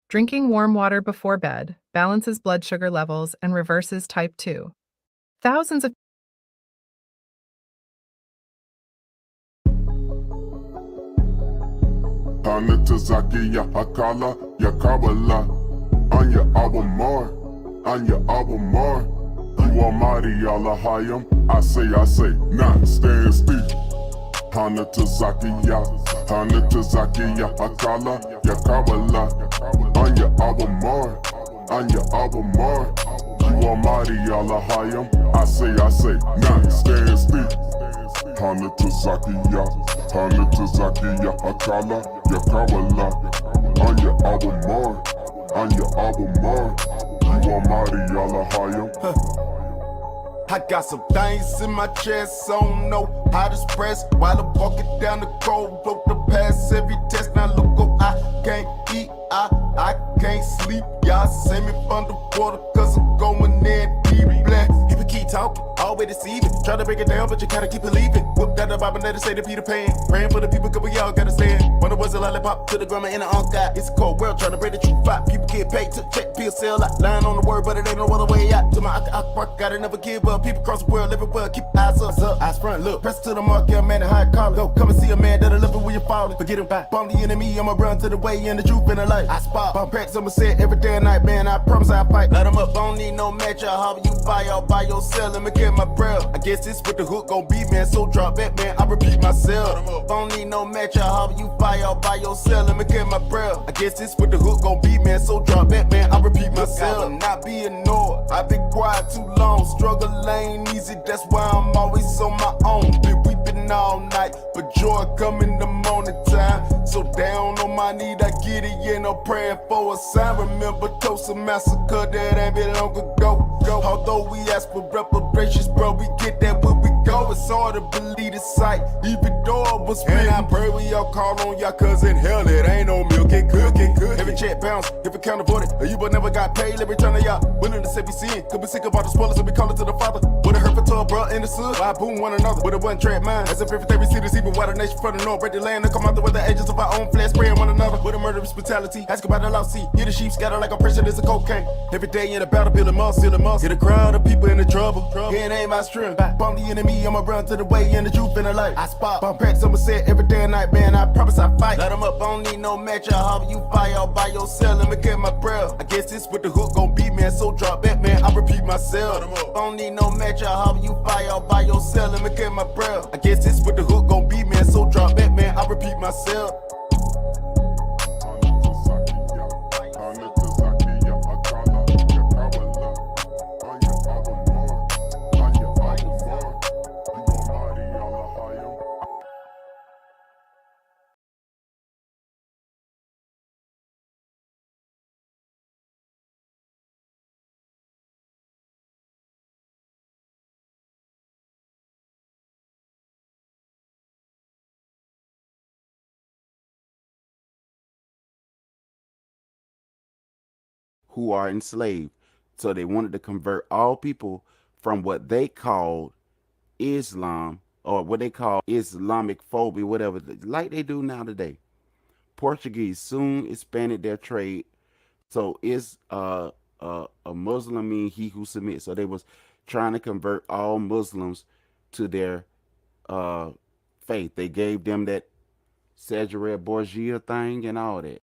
Drinking warm water before bed balances blood sugar levels and reverses type 2. Thousands of Hanetazaki ya hakala ya kabala Anya abamar, Anya abamar You almighty Allahayim I say, nah, stand still Hanetazaki ya hakala ya kabala Anya abamar, Anya abamar You almighty Allahayim I say, nah, stand still Hanetazaki ya hakala ya kabala Anya abamar, Anya abamar You almighty Allahayim I got some things in my chest, I don't know how to express. While I'm walking down the cold road to pass every test. Now look, I can't eat, I can't sleep. Y'all send me from the water, cause I'm going in deep black. People keep talking, always deceiving. Try to break it down, but you gotta keep believing. Whip down the Bible, let it say to Peter Pan. Praying for the people, cause we all gotta stand. Wonder was a lollipop to the grandma and the uncle. It's a cold world, trying to break the truth out. People get paid to check, bill sell out. Lying on the word, but it ain't no other way out. To my I gotta never give up. People across the world, everywhere, keep eyes up, eyes front, look. Press to the mark, yeah, man, and high collar. Go, come and see a man that'll live it when you're falling. Forget him, bomb the enemy, I'ma run to the way and the truth and the light. I spot, bomb cracks, I'ma say it every day and night, man, I promise I'll fight. Let them up, don't need no match, I'll have you buy all by yourself, let me get my breath. I guess this with the hook gon' be, man, so drop that, man, I repeat myself. Don't need no match, I'll have you buy all by yourself, let me get my breath. I guess this with the hook gon' be, man, so drop that, man, I repeat myself. I will not be ignored, I've been quiet too long, struggle ain't easy, that's why I'm always on my own. Been weeping all night, but joy come in the morning time. So down on my knee, I get it, yeah, no praying for a sign. Remember Tulsa Massacre, that ain't been long ago. Although we ask for reparations, bro, we get that when we go. It's hard to believe the sight, even though it was real. And I pray we all call on y'all, cause in hell it ain't no milk, it cooking. Every check bounce, if it can't avoid it, or you but never got paid, every turn of y'all willing to say we sin. Could be sick of all the spoilers, and we call it to the Father. Would it hurt for 12, bro, in the sun? Why boom one another with a one track mind? As if everything we see this even why the nation from the north break the land and come out with the agents of our own flesh, spraying one another with a murderous brutality. Ask about the lost sea, hear the sheep scatter like oppression is a cocaine. Every day in the battle, building muscle, hit a crowd of people in the trouble. Here ain't my strength. Bomb the enemy, I'ma run to the way and the truth and the light. I spot, bomb cracks, I'ma say it every day and night, man. I promise I fight. Let them up, I don't need no match. I'll have you fire all by yourself. Let me get my breath. I guess this with the hook gon' be, man. So drop that, man. I repeat myself. I don't need no match. I'll have you fire all by yourself. Let me get my breath. I guess this with the hook gon' be, man. So drop that, man. I repeat myself. Who are enslaved. So they wanted to convert all people from what they called Islam or what they call Islamic phobia, whatever, like they do now today. Portuguese soon expanded their trade. So is a Muslim mean he who submits. So they was trying to convert all Muslims to their uh, faith. They gave them that Cesare Borgia thing and all that.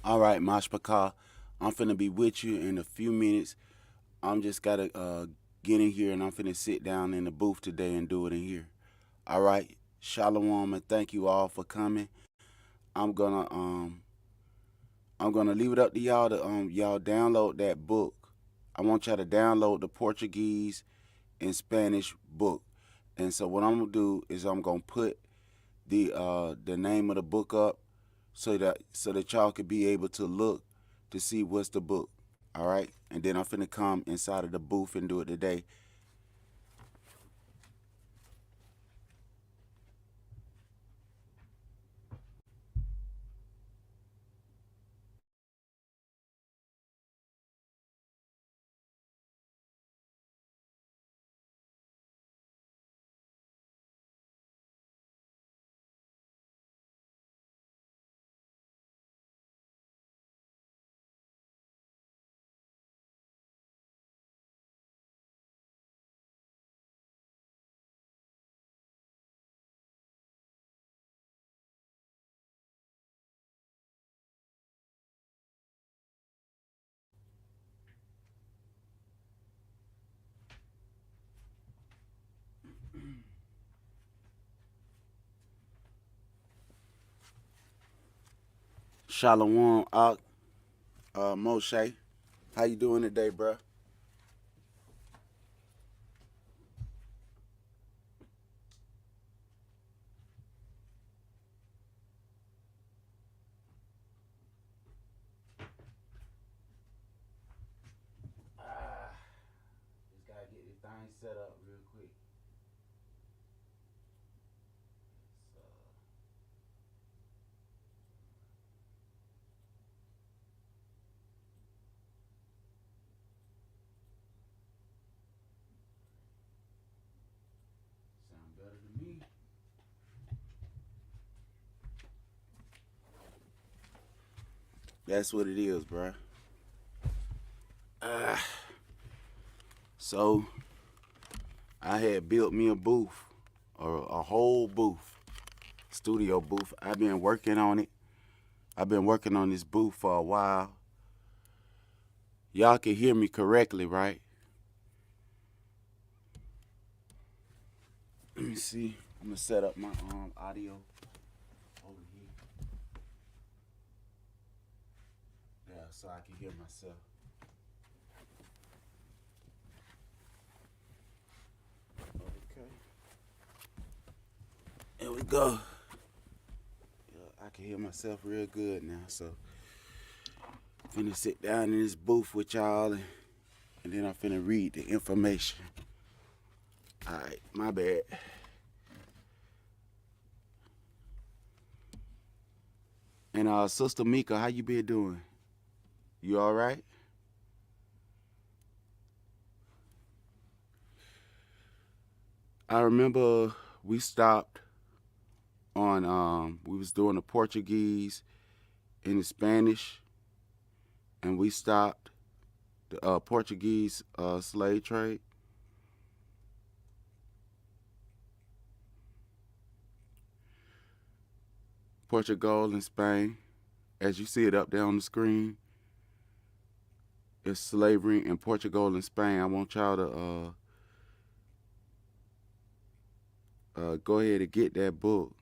All right, Mashpaka, I'm finna be with you in a few minutes. I'm just gotta get in here and I'm finna sit down in the booth today and do it in here. All right, Shalom and thank you all for coming. I'm gonna leave it up to y'all to y'all download that book. I want y'all to download the Portuguese and Spanish book. And so what I'm gonna do is I'm gonna put the name of the book up so that y'all could be able to look to see what's the book. All right, and then I'm finna come inside of the booth and do it today. Shalom, Moshe. How you doing today, bruh? Just gotta get this thing set up real quick. Sound better to me. That's what it is, bruh. So I had built me a booth, or a whole booth, studio booth. I've been working on it. I've been working on this booth for a while. Y'all can hear me correctly, right? Let me see. I'm gonna set up my audio over here. Yeah, so I can hear myself. Okay. There we go. Yeah, I can hear myself real good now, so I'm finna sit down in this booth with y'all and then I'm finna read the information. Alright, my bad. And Sister Mika, how you been doing? You alright? I remember we stopped on we was doing the Portuguese and the Spanish, and we stopped the Portuguese slave trade. Portugal and Spain, as you see it up there on the screen, it's slavery in Portugal and Spain. I want y'all to go ahead and get that book.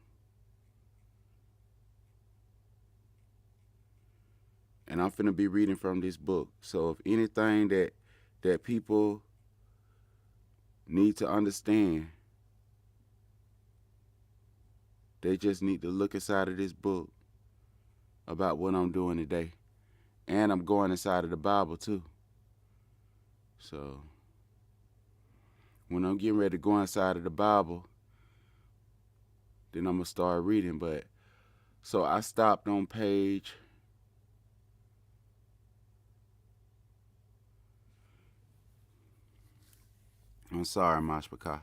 And I'm finna be reading from this book. So if anything that people need to understand, they just need to look inside of this book about what I'm doing today. And I'm going inside of the Bible too. So when I'm getting ready to go inside of the Bible, then I'm gonna start reading. But so I stopped on page I'm sorry, Mashpaka.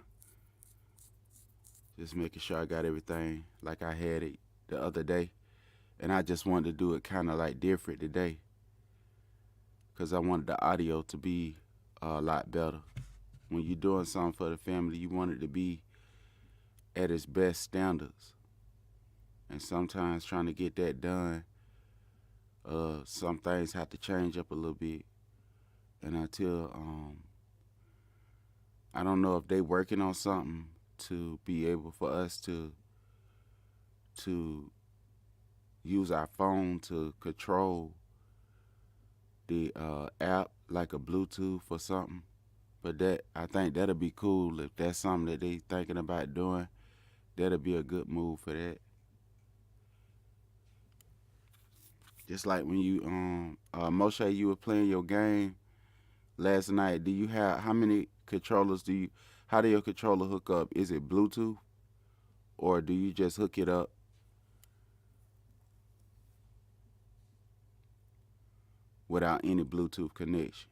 Just making sure I got everything like I had it the other day. And I just wanted to do it kind of like different today, because I wanted the audio to be a lot better. When you're doing something for the family, you want it to be at its best standards. And sometimes trying to get that done, some things have to change up a little bit. And until, I don't know if they working on something to be able for us to use our phone to control the app, like a Bluetooth or something. But that, I think that'll be cool. If that's something that they thinking about doing, that'll be a good move for that. Just like when you Moshe, you were playing your game last night. Do you have, how many controllers how do your controller hook up? Is it Bluetooth, or do you just hook it up without any Bluetooth connection?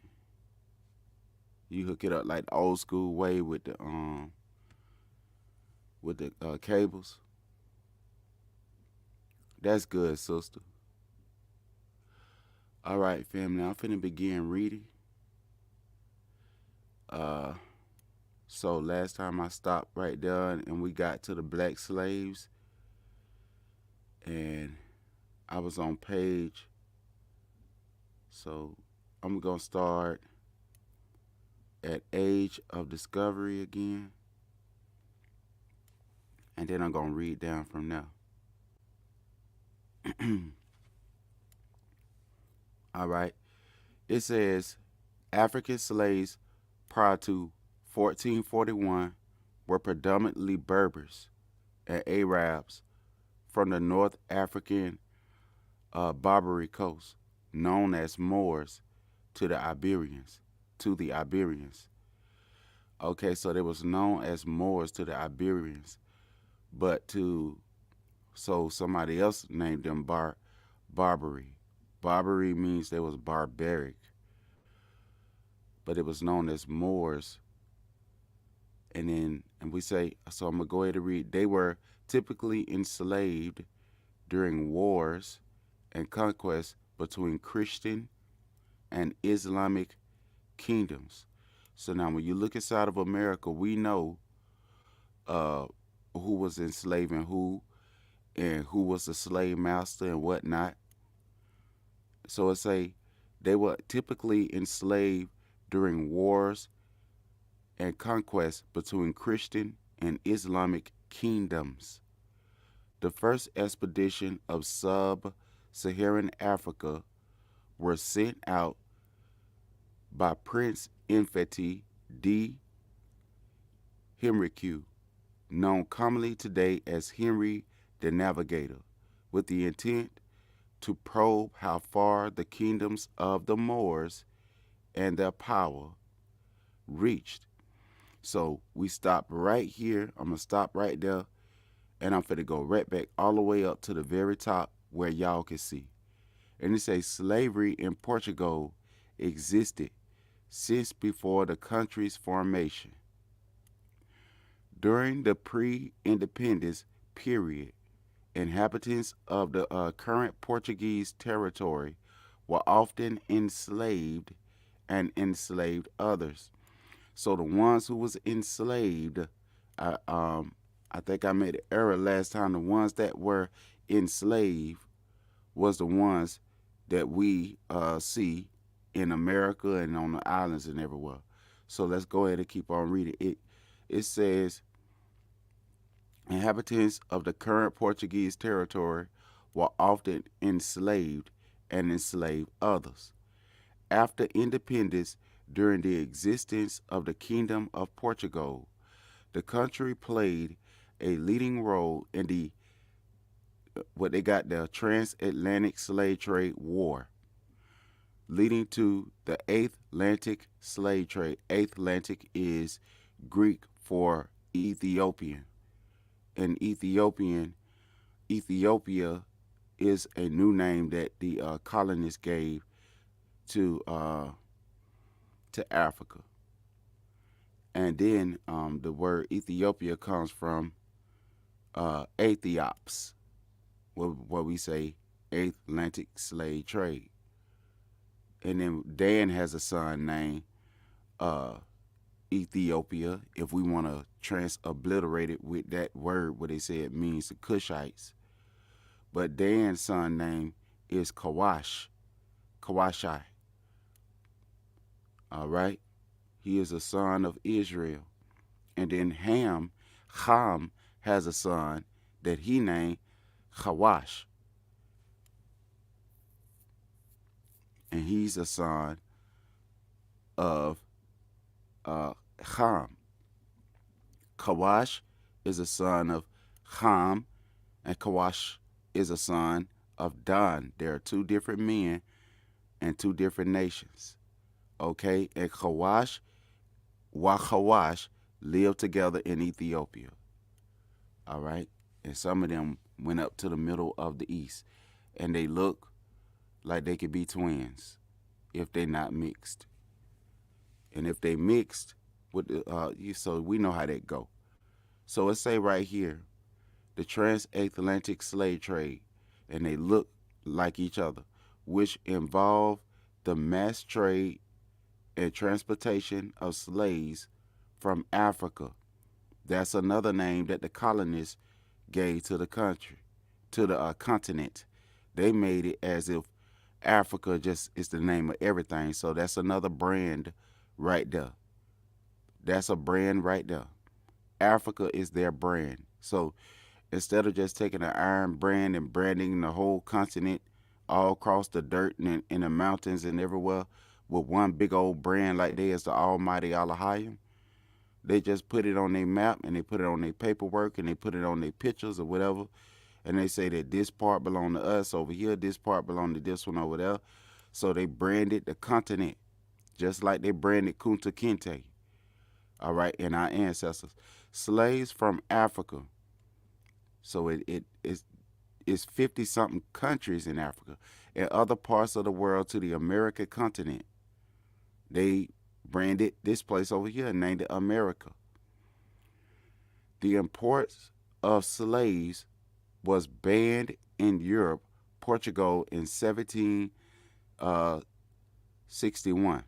You hook it up like the old school way with the cables. That's good, sister. All right, family, I'm finna begin reading. So last time I stopped right there and we got to the black slaves, and I was on page, so I'm gonna start at Age of Discovery again, and then I'm gonna read down from there. All right. It says African slaves prior to 1441 were predominantly Berbers and Arabs from the North African Barbary coast, known as Moors to the Iberians. Okay, so they was known as Moors to the Iberians, but so somebody else named them Barbary. Barbary means they was barbaric, but it was known as Moors. And we say, so I'm gonna go ahead and read. They were typically enslaved during wars and conquests between Christian and Islamic kingdoms. So now, when you look inside of America, we know uh, who was enslaving who and who was the slave master and whatnot. So it say they were typically enslaved during wars and conquests between Christian and Islamic kingdoms. The first expedition of sub-Saharan Africa were sent out by Prince Infeti de Henrique, known commonly today as Henry the Navigator, with the intent to probe how far the kingdoms of the Moors and their power reached. So we stop right here. I'm going to stop right there, and I'm going to go right back all the way up to the very top where y'all can see. And it says slavery in Portugal existed since before the country's formation. During the pre-independence period, inhabitants of the current Portuguese territory were often enslaved and enslaved others. So the ones who was enslaved, I think I made an error last time. The ones that were enslaved was the ones that we see in America and on the islands and everywhere. So let's go ahead and keep on reading it. It says, inhabitants of the current Portuguese territory were often enslaved and enslaved others. After independence, during the existence of the Kingdom of Portugal, the country played a leading role in the transatlantic slave trade war, leading to the Atlantic slave trade. Atlantic is Greek for Ethiopian. And Ethiopia is a new name that the colonists gave to Africa. And then the word Ethiopia comes from Aethiops, what we say Atlantic slave trade. And then Dan has a son named Ethiopia, if we want to transobliterate it with that word, what they say it means the Cushites. But Dan's son name is Kawashai. All right? He is a son of Israel. And then Ham has a son that he named Hawash. And he's a son of Ham. Kawash is a son of Ham, and Kawash is a son of Dan. There are two different men and two different nations. Okay, and Kawash lived together in Ethiopia. All right, and some of them went up to the middle of the east, and they look like they could be twins if they're not mixed. And if they mixed with so we know how that go. So let's say right here, the transatlantic slave trade, and they look like each other, which involve the mass trade and transportation of slaves from Africa. That's another name that the colonists gave to the country, to the continent. They made it as if Africa just is the name of everything. So that's another brand right there. That's a brand right there. Africa is their brand. So instead of just taking an iron brand and branding the whole continent all across the dirt and in the mountains and everywhere with one big old brand like they is the Almighty Allahayim. They just put it on their map and they put it on their paperwork and they put it on their pictures or whatever. And they say that this part belong to us over here, this part belong to this one over there. So they branded the continent just like they branded Kunta Kinte, all right, and our ancestors. Slaves from Africa. So it's 50-something countries in Africa and other parts of the world to the American continent. They branded this place over here and named it America. The imports of slaves was banned in Europe, Portugal in 1761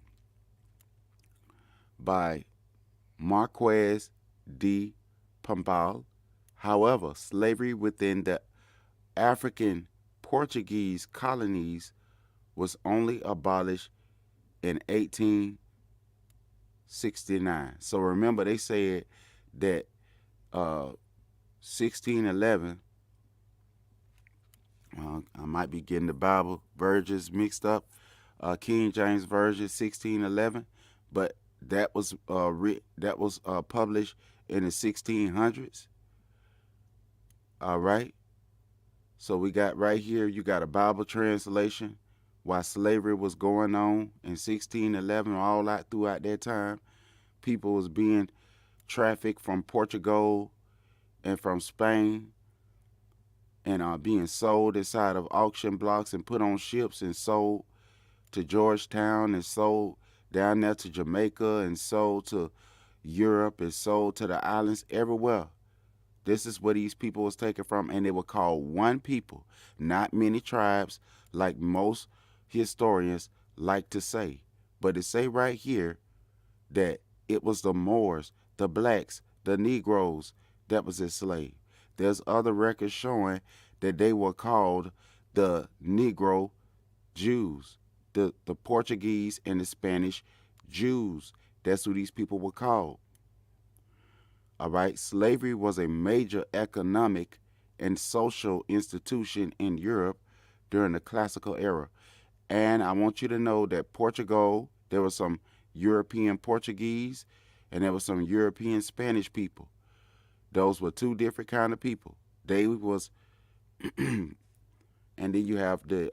by Marquez de Pombal. However, slavery within the African Portuguese colonies was only abolished in 1869. So remember, they said that 1611, I might be getting the Bible versions mixed up, King James Version 1611, but that was published in the 1600s. All right. So we got right here, you got a Bible translation while slavery was going on in 1611, all that throughout that time. People was being trafficked from Portugal and from Spain and being sold inside of auction blocks and put on ships and sold to Georgetown and sold down there to Jamaica and sold to Europe and sold to the islands everywhere. This is where these people was taken from, and they were called one people, not many tribes like most historians like to say. But it say right here that it was the Moors, the blacks, the Negroes that was enslaved. There's other records showing that they were called the Negro Jews, the Portuguese and the Spanish Jews. That's who these people were called. All right, slavery was a major economic and social institution in Europe during the classical era. And I want you to know that Portugal, there were some European Portuguese and there were some European Spanish people. Those were two different kind of people. They was, and then you have the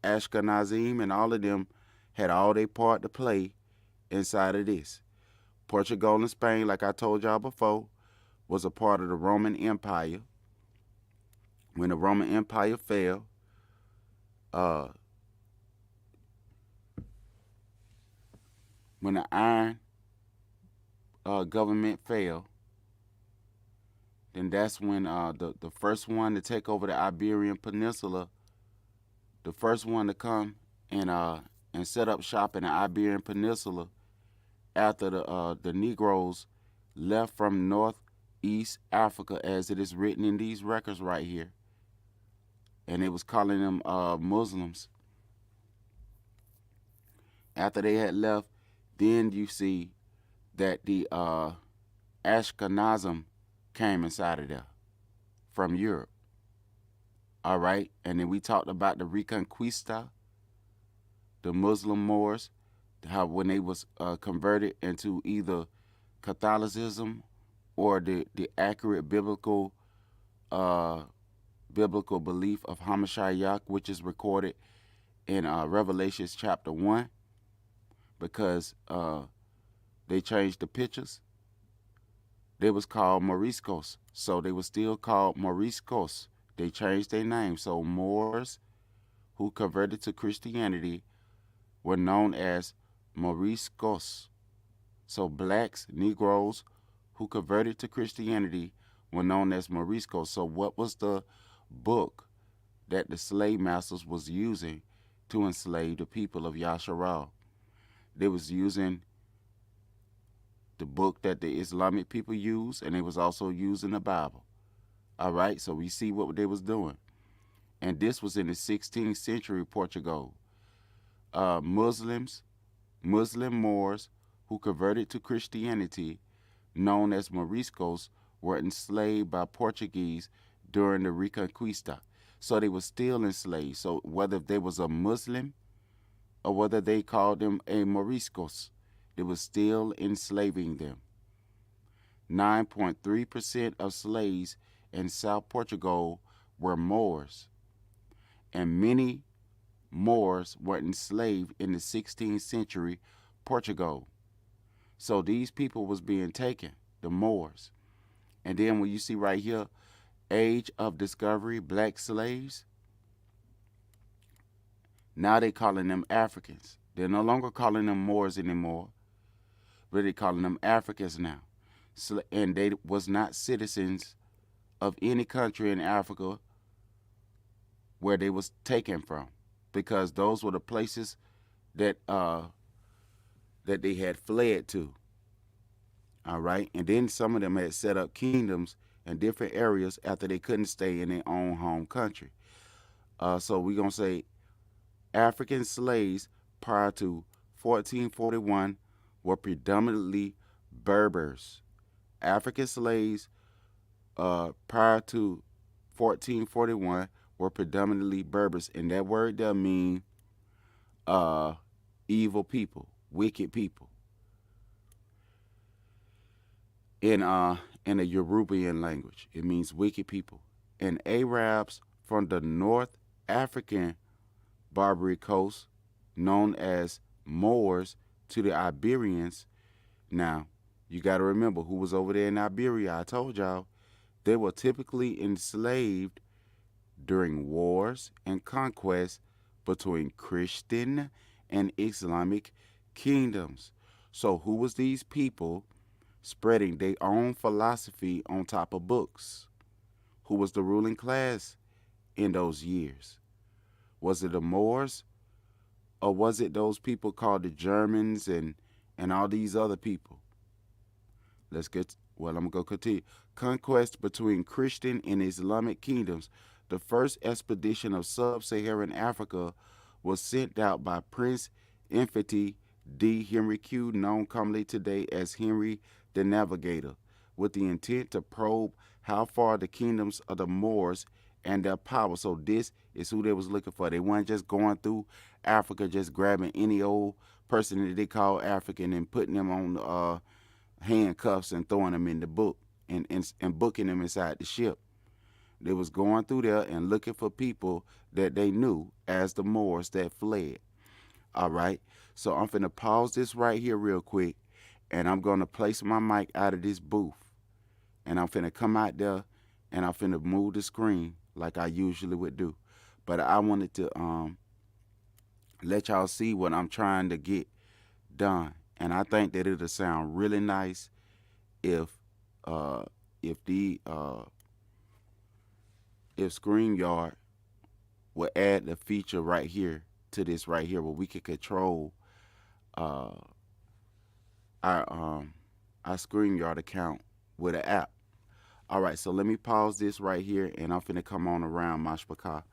Ashkenazim, and all of them had all their part to play inside of this. Portugal and Spain, like I told y'all before, was a part of the Roman Empire. When the Roman Empire fell, when the Iron government fell, then that's when the first one to take over the Iberian Peninsula, the first one to come and set up shop in the Iberian Peninsula after the Negroes left from Northeast Africa, as it is written in these records right here. And it was calling them Muslims. After they had left, then you see that the Ashkenazim came inside of there from Europe. All right, and then we talked about the Reconquista, the Muslim Moors, how when they was converted into either Catholicism or the accurate biblical belief of Hamashiach, which is recorded in Revelations chapter 1, because they changed the pictures. They was called Moriscos, so they were still called Moriscos. They changed their name, so Moors who converted to Christianity were known as Moriscos. So blacks, Negroes who converted to Christianity were known as Moriscos. So what was the book that the slave masters was using to enslave the people of Yasharal? They was using the book that the Islamic people use, and they was also using the Bible. All right, so we see what they was doing. And this was in the 16th century Portugal. Muslim Moors who converted to Christianity, known as Moriscos, were enslaved by Portuguese during the Reconquista. So they were still enslaved. So whether they was a Muslim or whether they called them a Moriscos, they were still enslaving them. 9.3% of slaves in South Portugal were Moors, and many Moors were enslaved in the 16th century Portugal. So these people was being taken, the Moors. And then when you see right here, age of discovery, black slaves, now they calling them Africans. They're no longer calling them Moors anymore, but they calling them Africans now. And they was not citizens of any country in Africa where they was taken from, because those were the places that that they had fled to. All right, and then some of them had set up kingdoms in different areas after they couldn't stay in their own home country. So we're gonna say African slaves prior to 1441 were predominantly Berbers. African slaves prior to 1441 were predominantly Berbers, and that word does mean evil people, wicked people. In a Yoruban language, it means wicked people. And Arabs from the North African Barbary coast, known as Moors, to the Iberians. Now, you got to remember who was over there in Iberia. I told y'all they were typically enslaved during wars and conquests between Christian and Islamic kingdoms. So who was these people spreading their own philosophy on top of books? Who was the ruling class in those years? Was it the Moors, or was it those people called the Germans and all these other people? Let's get, well, I'm going to go continue. Conquest between Christian and Islamic kingdoms. The first expedition of sub-Saharan Africa was sent out by Prince Infante D. Henry Q, known commonly today as Henry the Navigator, with the intent to probe how far the kingdoms of the Moors and their power. So this is who they was looking for. They weren't just going through Africa, just grabbing any old person that they call African and putting them on handcuffs and throwing them in the book and booking them inside the ship. They was going through there and looking for people that they knew as the Moors that fled. All right. So I'm finna pause this right here real quick, and I'm gonna place my mic out of this booth, and I'm finna come out there, and I'm finna move the screen like I usually would do. But I wanted to let y'all see what I'm trying to get done, and I think that it'll sound really nice if StreamYard will add the feature right here to this right here, where we can control our StreamYard account with an app. All right, so let me pause this right here, and I'm finna come on around Mashpaka.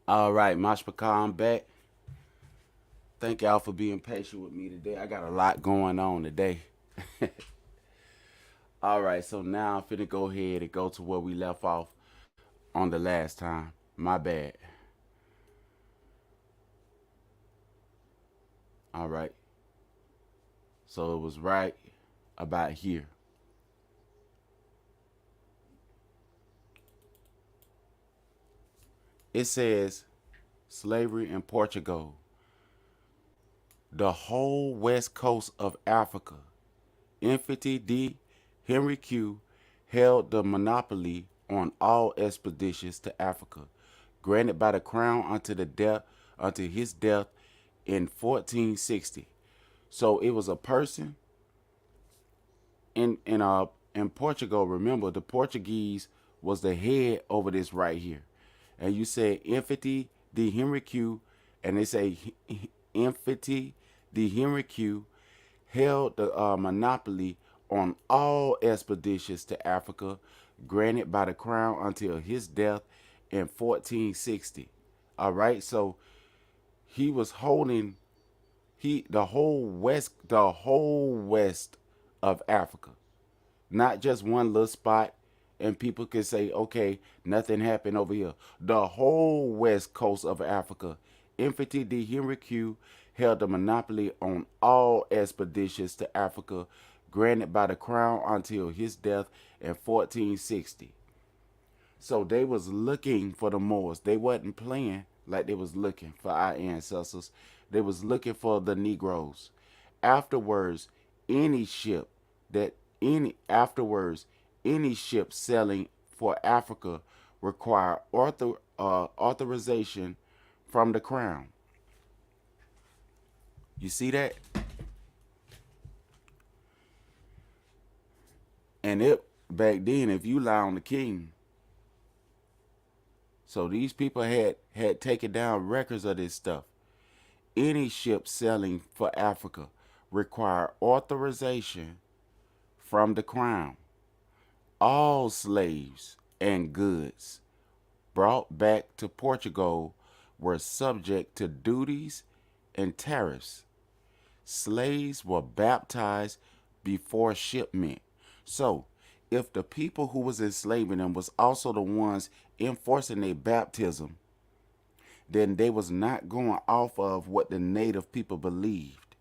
All right, Mashpaka, I'm back. Thank y'all for being patient with me today. I got a lot going on today. All right, so now I'm finna go ahead and go to where we left off on the last time. My bad. All right. So it was right about here. It says slavery in Portugal. The whole west coast of Africa. Infantry D. Henry Q. held the monopoly on all expeditions to Africa, granted by the crown until his death in 1460. So it was a person in Portugal. Remember, the Portuguese was the head over this right here, and you said Infantry D. Henry Q. and they say Infantry D. Henry Q. held the monopoly on all expeditions to Africa, granted by the crown until his death in 1460. All right, so he was holding the whole west of Africa, not just one little spot. And people could say, okay, nothing happened over here. The whole west coast of Africa. Infantry D. Henry Q. held the monopoly on all expeditions to Africa, granted by the crown until his death in 1460. So they was looking for the Moors. They wasn't playing like they was looking for our ancestors. They was looking for the Negroes. Afterwards, any ship that any ship sailing for Africa require authorization from the crown. You see that? And it back then, if you lie on the king. So these people had taken down records of this stuff. Any ship sailing for Africa require authorization from the crown. All slaves and goods brought back to Portugal were subject to duties and tariffs. Slaves were baptized before shipment. So, if the people who was enslaving them was also the ones enforcing their baptism, then they was not going off of what the native people believed.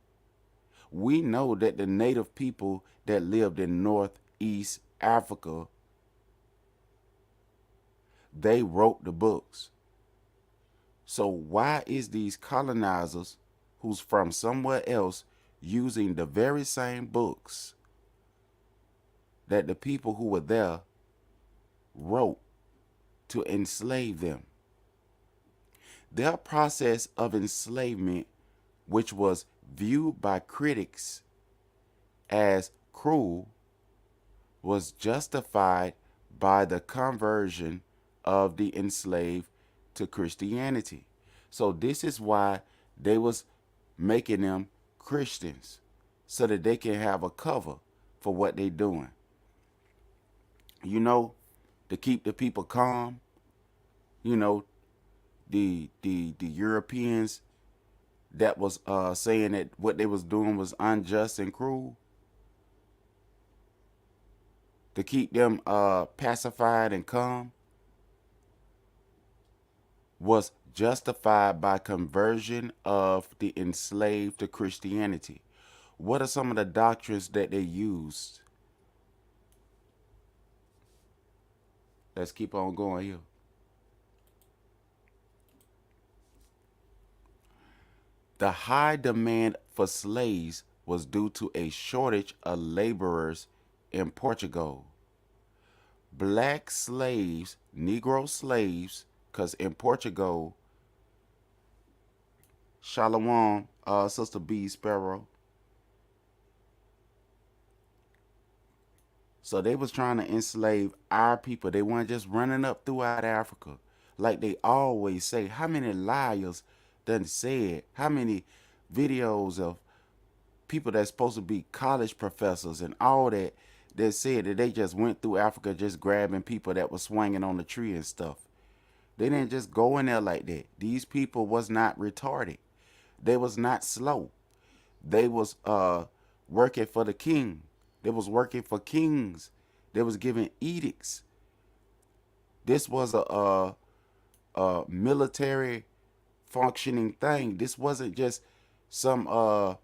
We know that the native people that lived in Northeast Africa, they wrote the books. So why is these colonizers who's from somewhere else using the very same books that the people who were there wrote to enslave them? Their process of enslavement, which was viewed by critics as cruel, was justified by the conversion of the enslaved to Christianity. So this is why they was making them Christians, so that they can have a cover for what they doing. You know, to keep the people calm. You know, the Europeans that was saying that what they was doing was unjust and cruel, to keep them pacified and calm, was justified by conversion of the enslaved to Christianity. What are some of the doctrines that they used? Let's keep on going here. The high demand for slaves was due to a shortage of laborers in Portugal. Black slaves, Negro slaves, because in Portugal, Shalom, Sister B. Sparrow. So they was trying to enslave our people. They weren't just running up throughout Africa. Like they always say, how many liars done said, how many videos of people that's supposed to be college professors and all that said that they just went through Africa just grabbing people that was swinging on the tree and stuff. They didn't just go in there like that. These people was not retarded. They was not slow. They was working for the king. They was working for kings. They was giving edicts. This was a military functioning thing. This wasn't just some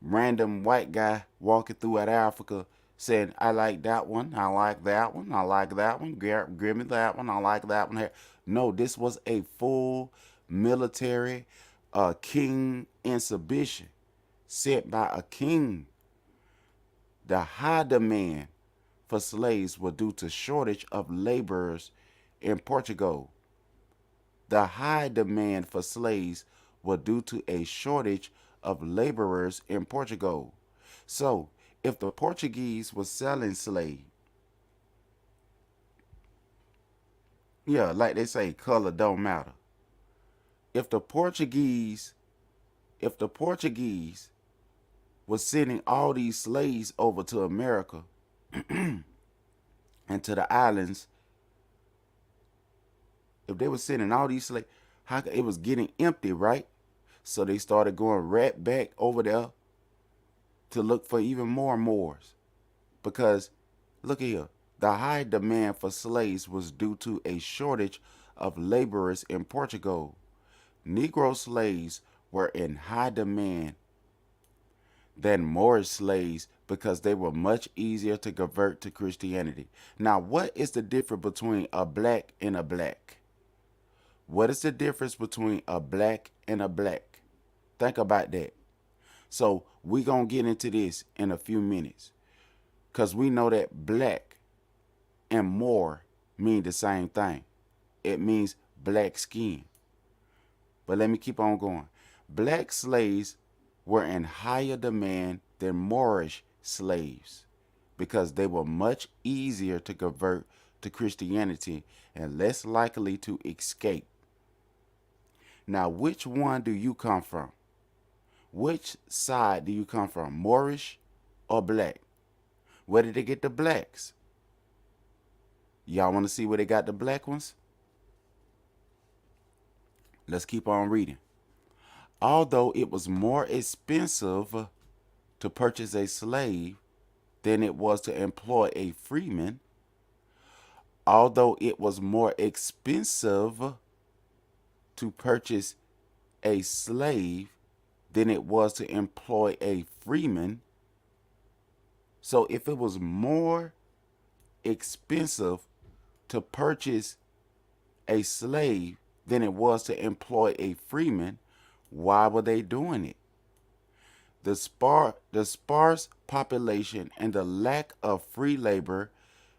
random white guy walking throughout Africa saying, I like that one, I like that one, I like that one, give me that one, I like that one here. No, this was a full military king exhibition sent by a king. The high demand for slaves was due to shortage of laborers in Portugal. The high demand for slaves was due to a shortage of laborers in Portugal. So, if the Portuguese were selling slaves, yeah, like they say, color don't matter. If the Portuguese was sending all these slaves over to America and to the islands, if they were sending all these slaves, it was getting empty, right? So they started going right back over there to look for even more Moors. Because, look here, the high demand for slaves was due to a shortage of laborers in Portugal. Negro slaves were in high demand than Moorish slaves because they were much easier to convert to Christianity. Now, what is the difference between a black and a black? What is the difference between a black and a black? Think about that. So we're going to get into this in a few minutes because we know that black and Moor mean the same thing. It means black skin. But let me keep on going. Black slaves were in higher demand than Moorish slaves because they were much easier to convert to Christianity and less likely to escape. Now, which one do you come from? Which side do you come from, Moorish or black? Where did they get the blacks? Y'all want to see where they got the black ones? Let's keep on reading. Although it was more expensive to purchase a slave than it was to employ a freeman, although it was more expensive to purchase a slave than it was to employ a freeman. So if it was more expensive to purchase a slave than it was to employ a freeman, why were they doing it? The sparse population and the lack of free labor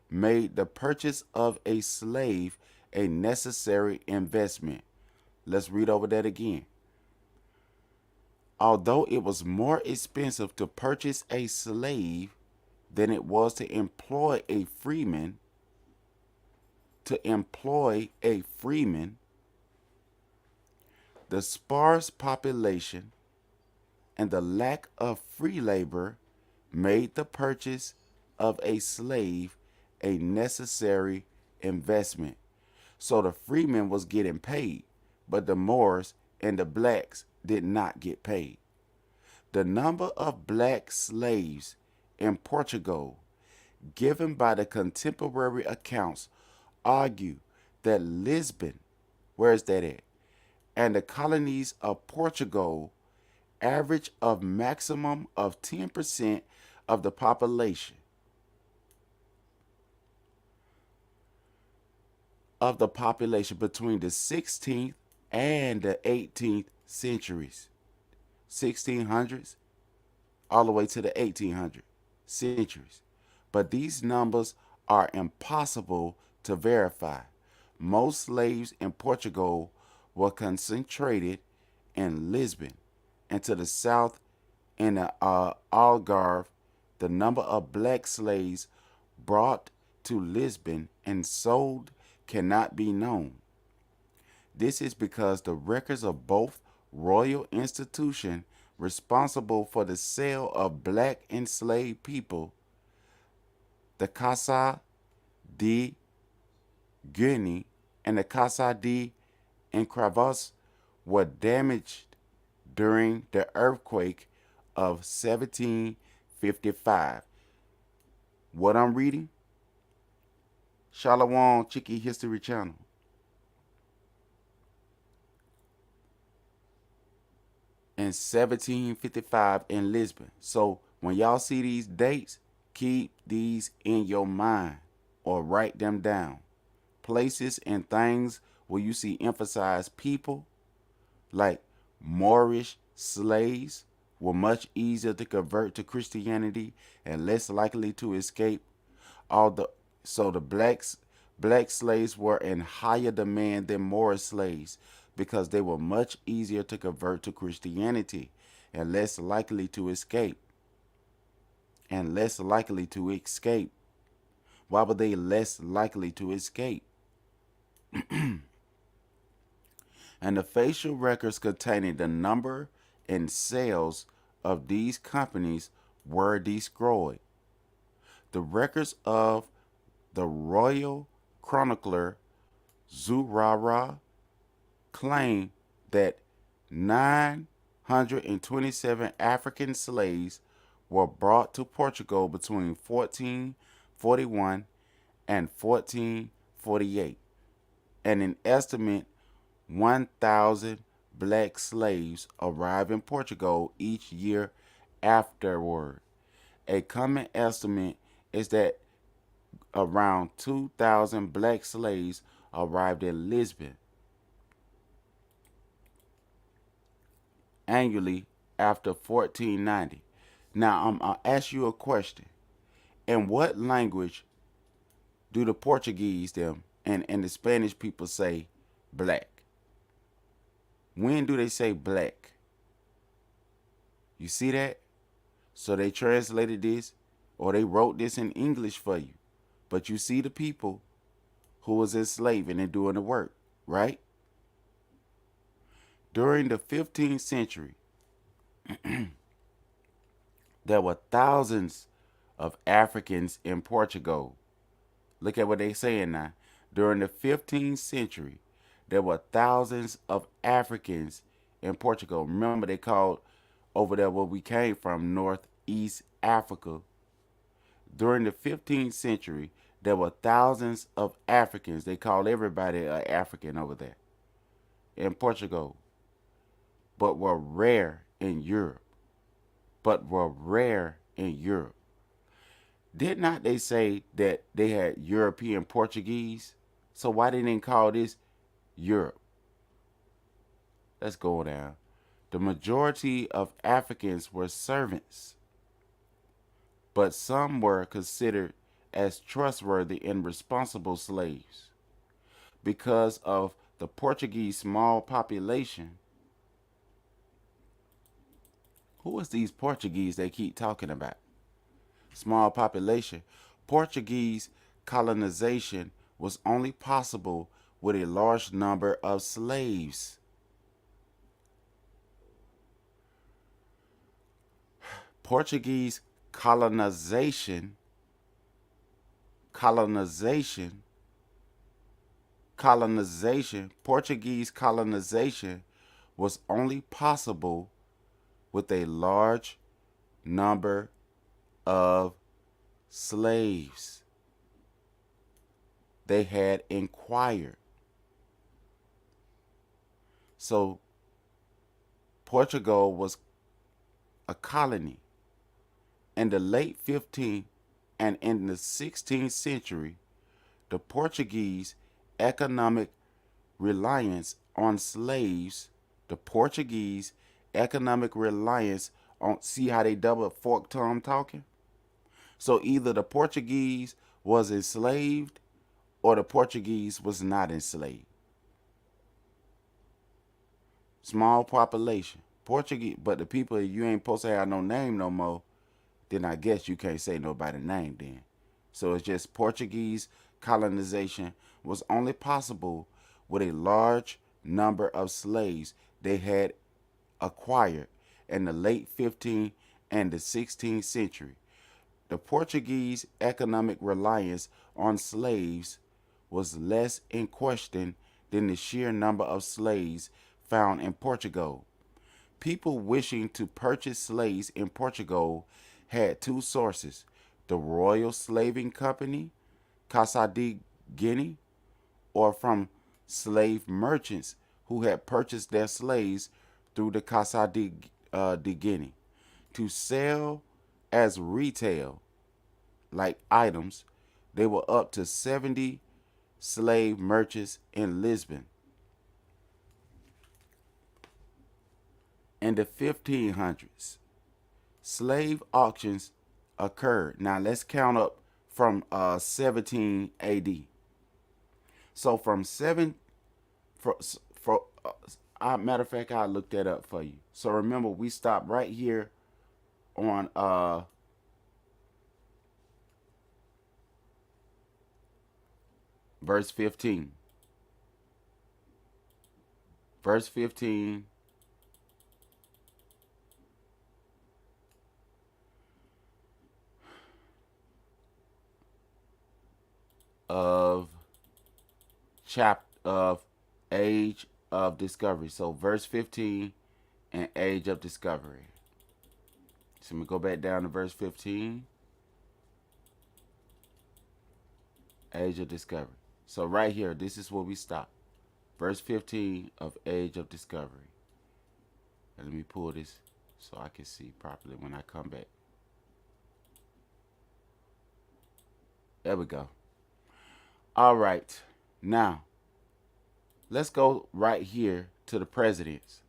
made the purchase of a slave a necessary investment. Let's read over that again. Although it was more expensive to purchase a slave than it was to employ a freeman, the sparse population and the lack of free labor made the purchase of a slave a necessary investment. So the freeman was getting paid, but the Moors and the blacks did not get paid. The number of black slaves in Portugal given by the contemporary accounts argue that Lisbon, where is that at, and the colonies of Portugal average of maximum of 10% of the population between the 16th and the 18th centuries, 1600s all the way to the 1800 centuries. But these numbers are impossible to verify. Most slaves in Portugal were concentrated in Lisbon, and to the south in the Algarve. The number of black slaves brought to Lisbon and sold cannot be known. This is because the records of both royal institutions responsible for the sale of black enslaved people, the Casa de Guinea and the Casa de Yiqwaba, were damaged during the earthquake of 1755. What I'm reading? Shalom Chicky History Channel. and 1755 in Lisbon. So when y'all see these dates, keep these in your mind or write them down. Places and things where you see emphasized people, like Moorish slaves, were much easier to convert to Christianity and less likely to escape. So the black slaves were in higher demand than Moorish slaves because they were much easier to convert to Christianity and less likely to escape. And less likely to escape. Why were they less likely to escape? And the facial records containing the number and sales of these companies were destroyed. The records of the Royal Chronicler Zurara claim that 927 African slaves were brought to Portugal between 1441 and 1448, and an estimate 1,000 black slaves arrive in Portugal each year afterward. A common estimate is that around 2,000 black slaves arrived in Lisbon annually after 1490. Now, I'll ask you a question. In what language do the Portuguese and the Spanish people say black? When do they say black? You see that? So they translated this, or they wrote this in English for you. But you see the people who was enslaving and doing the work, right? During the 15th century, there were thousands of Africans in Portugal. Look at what they're saying now. During the 15th century, there were thousands of Africans in Portugal. Remember, they called over there where we came from Northeast Africa. During the 15th century, there were thousands of Africans. They called everybody an African over there in Portugal, but were rare in Europe. Did not they say that they had European Portuguese? So why didn't they call this Europe? Let's go down. The majority of Africans were servants, but some were considered as trustworthy and responsible slaves. Because of the Portuguese small population, who is these Portuguese they keep talking about? Small population. Portuguese colonization was only possible with a large number of slaves. Portuguese colonization Portuguese colonization was only possible with a large number of slaves. They had inquired. So Portugal was a colony. In the late 15th and in the 16th century, the Portuguese economic reliance on slaves, see how they double fork tongue talking? So either the Portuguese was enslaved or the Portuguese was not enslaved. Small population. Portuguese, but the people, you ain't supposed to have no name no more, then I guess you can't say nobody's name then. So it's just Portuguese colonization was only possible with a large number of slaves they had acquired in the late 15th and the 16th century. The Portuguese economic reliance on slaves was less in question than the sheer number of slaves found in Portugal. People wishing to purchase slaves in Portugal had two sources: the Royal Slaving Company, Casa de Guinea, or from slave merchants who had purchased their slaves through the Casa de beginning. To sell as retail, like items, they were up to 70 slave merchants in Lisbon. In the 1500s, slave auctions occurred. Now let's count up from 17 AD. So from matter of fact, I looked that up for you. So remember, we stopped right here on verse 15. Verse 15 of Age of Discovery. So verse 15 and Age of Discovery. So let me go back down to verse 15. Age of Discovery. So right here, this is where we stop. Verse 15 of Age of Discovery. And let me pull this so I can see properly when I come back. There we go. All right. Now, let's go right here to the presidents.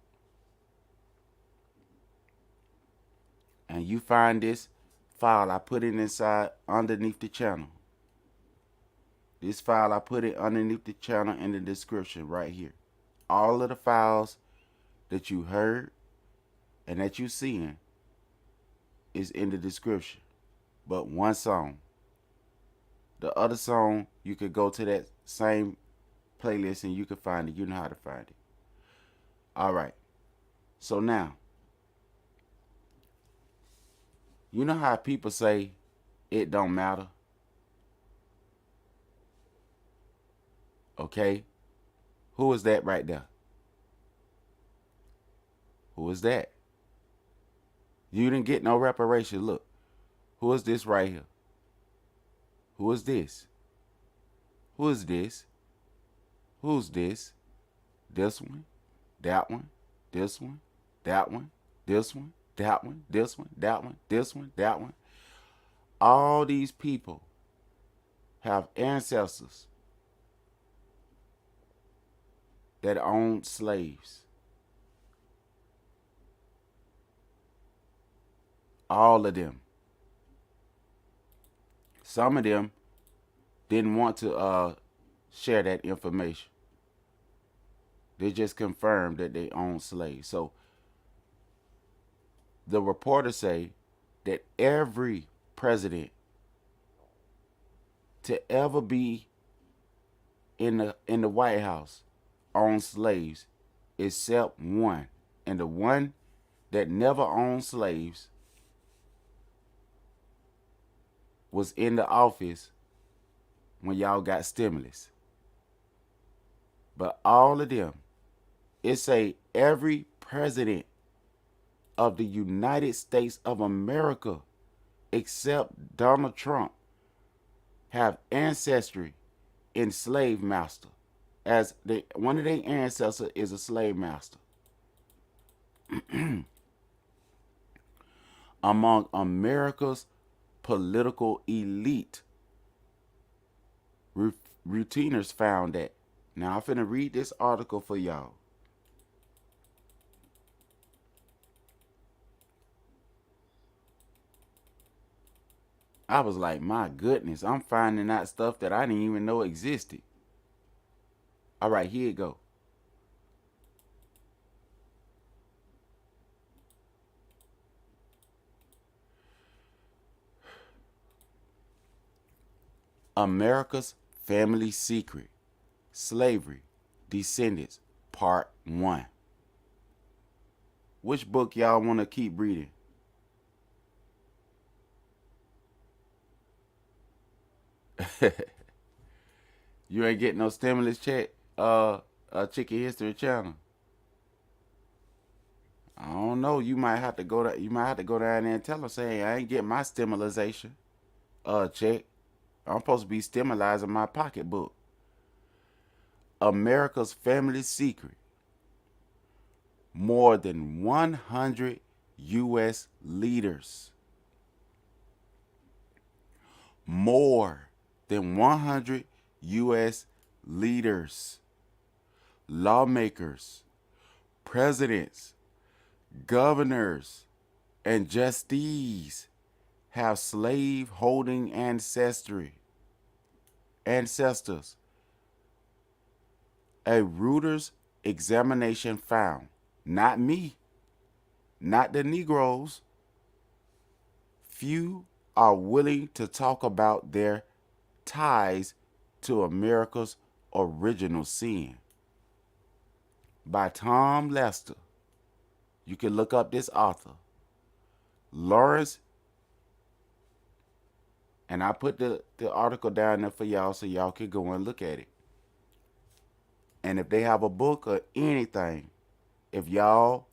And you find this file, I put it inside underneath the channel. This file, I put it underneath the channel in the description right here. All of the files that you heard and that you seeing is in the description. But one song. The other song, you could go to that same playlist and you can find it. You know how to find it. All right. So now, you know how people say it don't matter? Okay? Who is that right there? Who is that? You didn't get no reparation. Look. Who is this right here? Who is this? Who is this? Who's this? This one, that one, this one, that one, this one, that one, this one, that one, this one, that one. All these people have ancestors that owned slaves. All of them. Some of them didn't want to share that information. They just confirmed that they owned slaves. So the reporters say that every president to ever be in the White House owned slaves except one. And the one that never owned slaves was in the office when y'all got stimulus. But all of them, it say every president of the United States of America except Donald Trump have ancestry in slave master, as one of their ancestors is a slave master. Among America's political elite, routiners found that. Now I'm finna read this article for y'all. I was like, my goodness, I'm finding out stuff that I didn't even know existed. All right, here you go. America's Family Secret, Slavery, Descendants, Part 1. Which book y'all want to keep reading? You ain't getting no stimulus check, Chicken History Channel. I don't know. You might have to go down there and tell them, say, hey, I ain't getting my stimulation check. I'm supposed to be stimulizing my pocketbook. America's Family Secret. More than 100 U.S. leaders. More than 100 U.S. leaders, lawmakers, presidents, governors, and justices have slave-holding ancestors. A Reuters examination found, not me, not the Negroes, few are willing to talk about their ties to America's original sin. By Tom Lester. You can look up this author. Lawrence, and I put the article down there for y'all so y'all can go and look at it. And if they have a book or anything, if y'all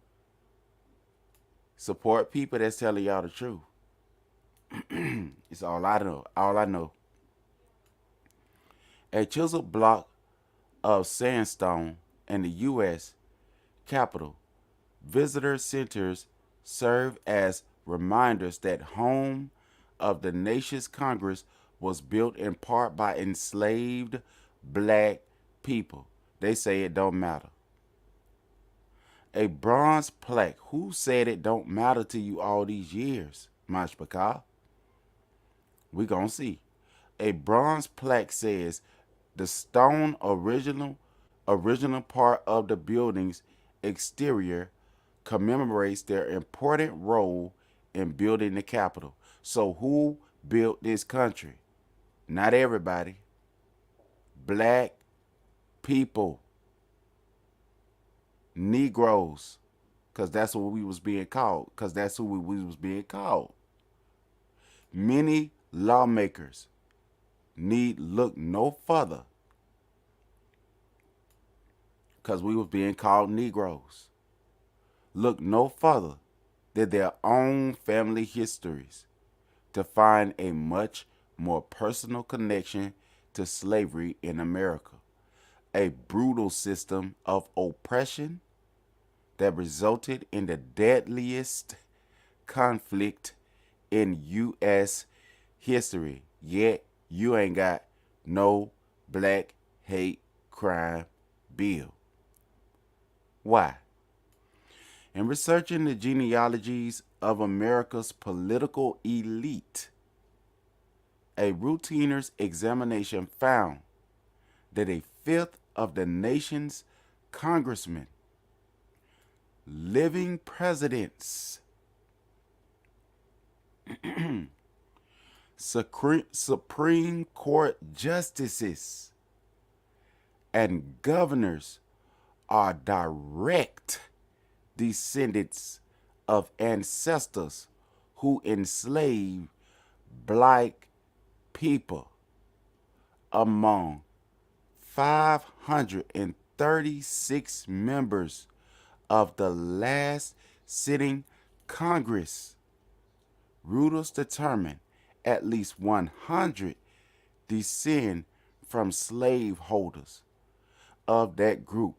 support people that's telling y'all the truth, it's all I know. All I know. A chiseled block of sandstone in the U.S. Capitol visitor centers serve as reminders that home of the nation's Congress was built in part by enslaved black people. They say it don't matter. A bronze plaque. Who said it don't matter to you all these years, Mashpaka? We gonna see. A bronze plaque says the stone original part of the building's exterior commemorates their important role in building the Capitol. So who built this country? Not everybody. Black people. Negroes. Because that's what we was being called. Because that's who we was being called. Many lawmakers need look no further. Because we was being called Negroes. Look no further than their own family histories to find a much more personal connection to slavery in America, a brutal system of oppression that resulted in the deadliest conflict in U.S. history. Yet you ain't got no black hate crime bill. Why? In researching the genealogies of America's political elite, a routiner's examination found that a fifth of the nation's congressmen, living presidents, Supreme Court justices, and governors are direct descendants of ancestors who enslaved black people. Among 536 members of the last sitting Congress, Reuters determined at least 100 descend from slaveholders. Of that group,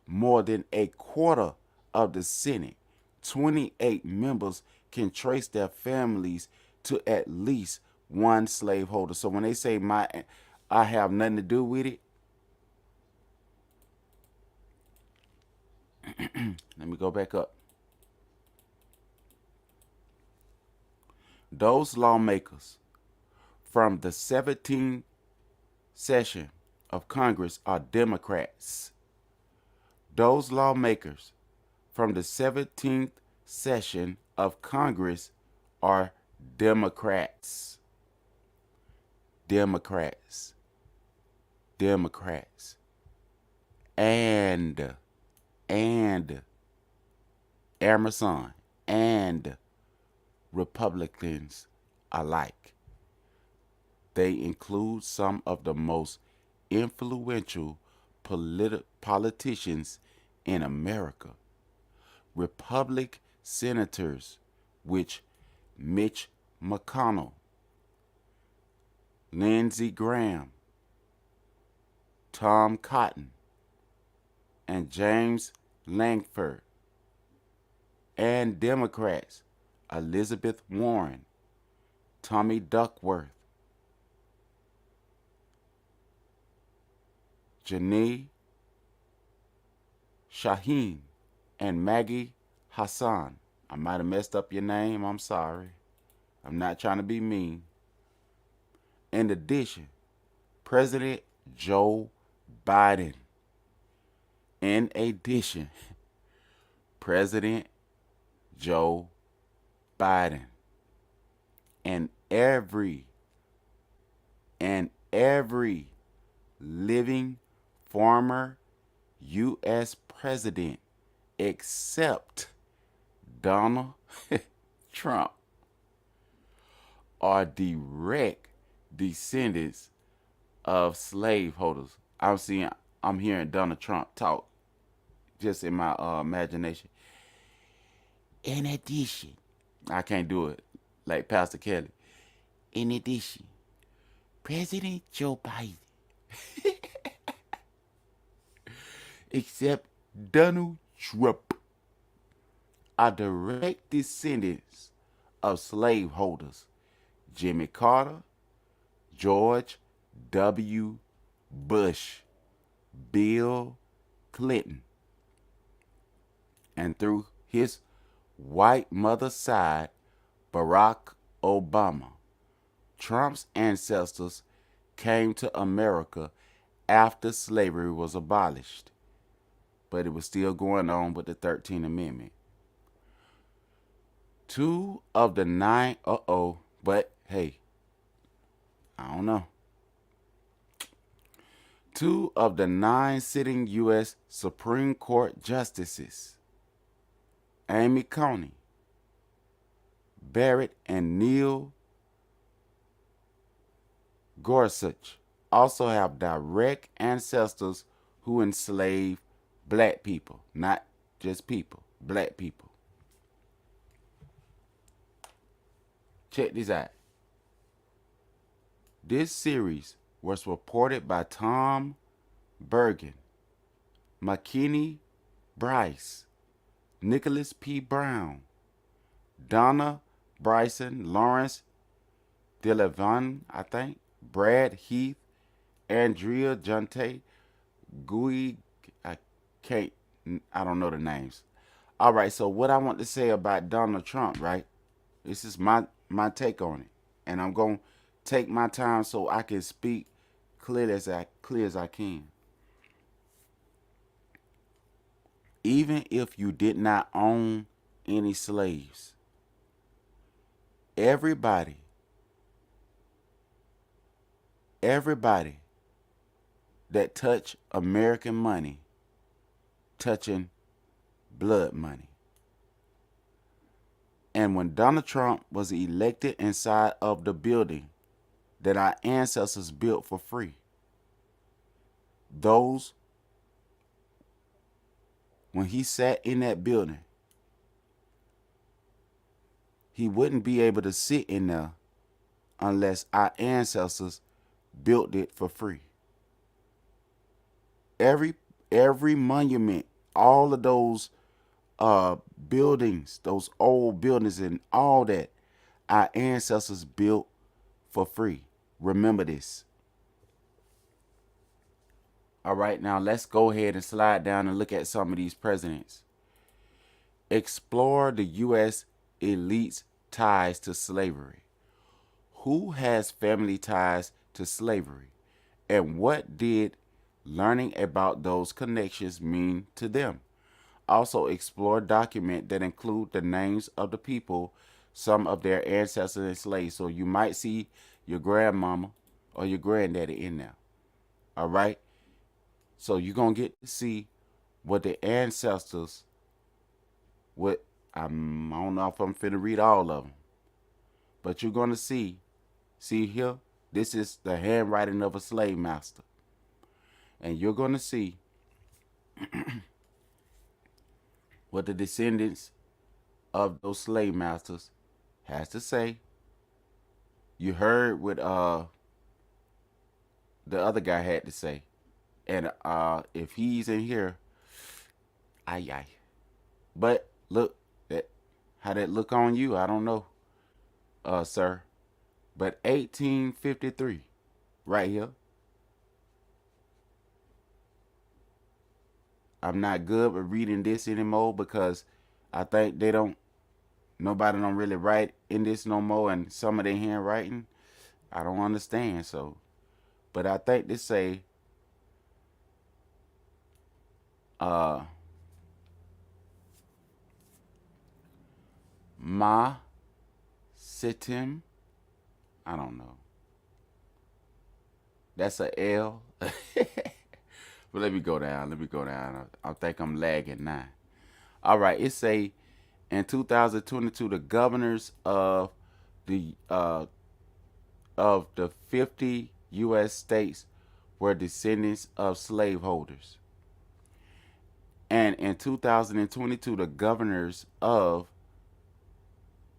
more than a quarter of the Senate, 28 members, can trace their families to at least one slaveholder. So when they say I have nothing to do with it, let me go back up. Those lawmakers from the 17th session of Congress are Democrats. Those lawmakers from the 17th session of Congress are Democrats. Democrats. Democrats. And Emerson and Republicans alike. They include some of the most influential politicians in America. Republican senators, which Mitch McConnell, Lindsey Graham, Tom Cotton, and James Lankford, and Democrats: Elizabeth Warren, Tommy Duckworth, Janae Shaheen, and Maggie Hassan. I might have messed up your name. I'm sorry. I'm not trying to be mean. In addition, President Joe Biden. In addition, President Joe Biden and every living former U.S. president except Donald Trump are direct descendants of slaveholders. I'm hearing Donald Trump talk just in my imagination. In addition, I can't do it like Pastor Kelly. In addition, President Joe Biden, except Donald Trump, are direct descendants of slaveholders Jimmy Carter, George W. Bush, Bill Clinton, and through his white mother's side, Barack Obama. Trump's ancestors came to America after slavery was abolished, but it was still going on with the 13th Amendment. Two of the 9, but hey, I don't know. 2 of the 9 sitting U.S. Supreme Court justices, Amy Coney Barrett and Neil Gorsuch, also have direct ancestors who enslaved black people, not just people, black people. Check this out. This series was reported by Tom Bergen, McKinney Bryce, Nicholas P. Brown, Donna Bryson, Lawrence Delavan, I think, Brad Heath, Andrea Junte, Gui, I don't know the names. All right, so what I want to say about Donald Trump, right? This is my take on it. And I'm going to take my time so I can speak clear as I can. Even if you did not own any slaves, everybody that touch American money touching blood money. And when Donald Trump was elected inside of the building that our ancestors built for free, when he sat in that building, he wouldn't be able to sit in there unless our ancestors built it for free. Every monument, all of those buildings, those old buildings and all that, our ancestors built for free. Remember this. All right, now let's go ahead and slide down and look at some of these presidents. Explore the U.S. elite's ties to slavery. Who has family ties to slavery? And what did learning about those connections mean to them? Also explore documents that include the names of the people some of their ancestors enslaved. So you might see your grandmama or your granddaddy in there. All right? So you're going to get to see what the ancestors, I don't know if I'm finna read all of them, but you're going to see here, this is the handwriting of a slave master. And you're going to see what the descendants of those slave masters has to say. You heard what the other guy had to say. And if he's in here, aye. But look, How that look on you, I don't know, sir. But 1853, right here. I'm not good with reading this anymore because I think nobody don't really write in this no more, and some of their handwriting, I don't understand. So, but I think they say, ma sitim. I don't know. That's a L. But let me go down. I think I'm lagging now. All right. It say in 2022, the governors the uh, of the 50 U.S. states were descendants of slaveholders. And in 2022, the governors of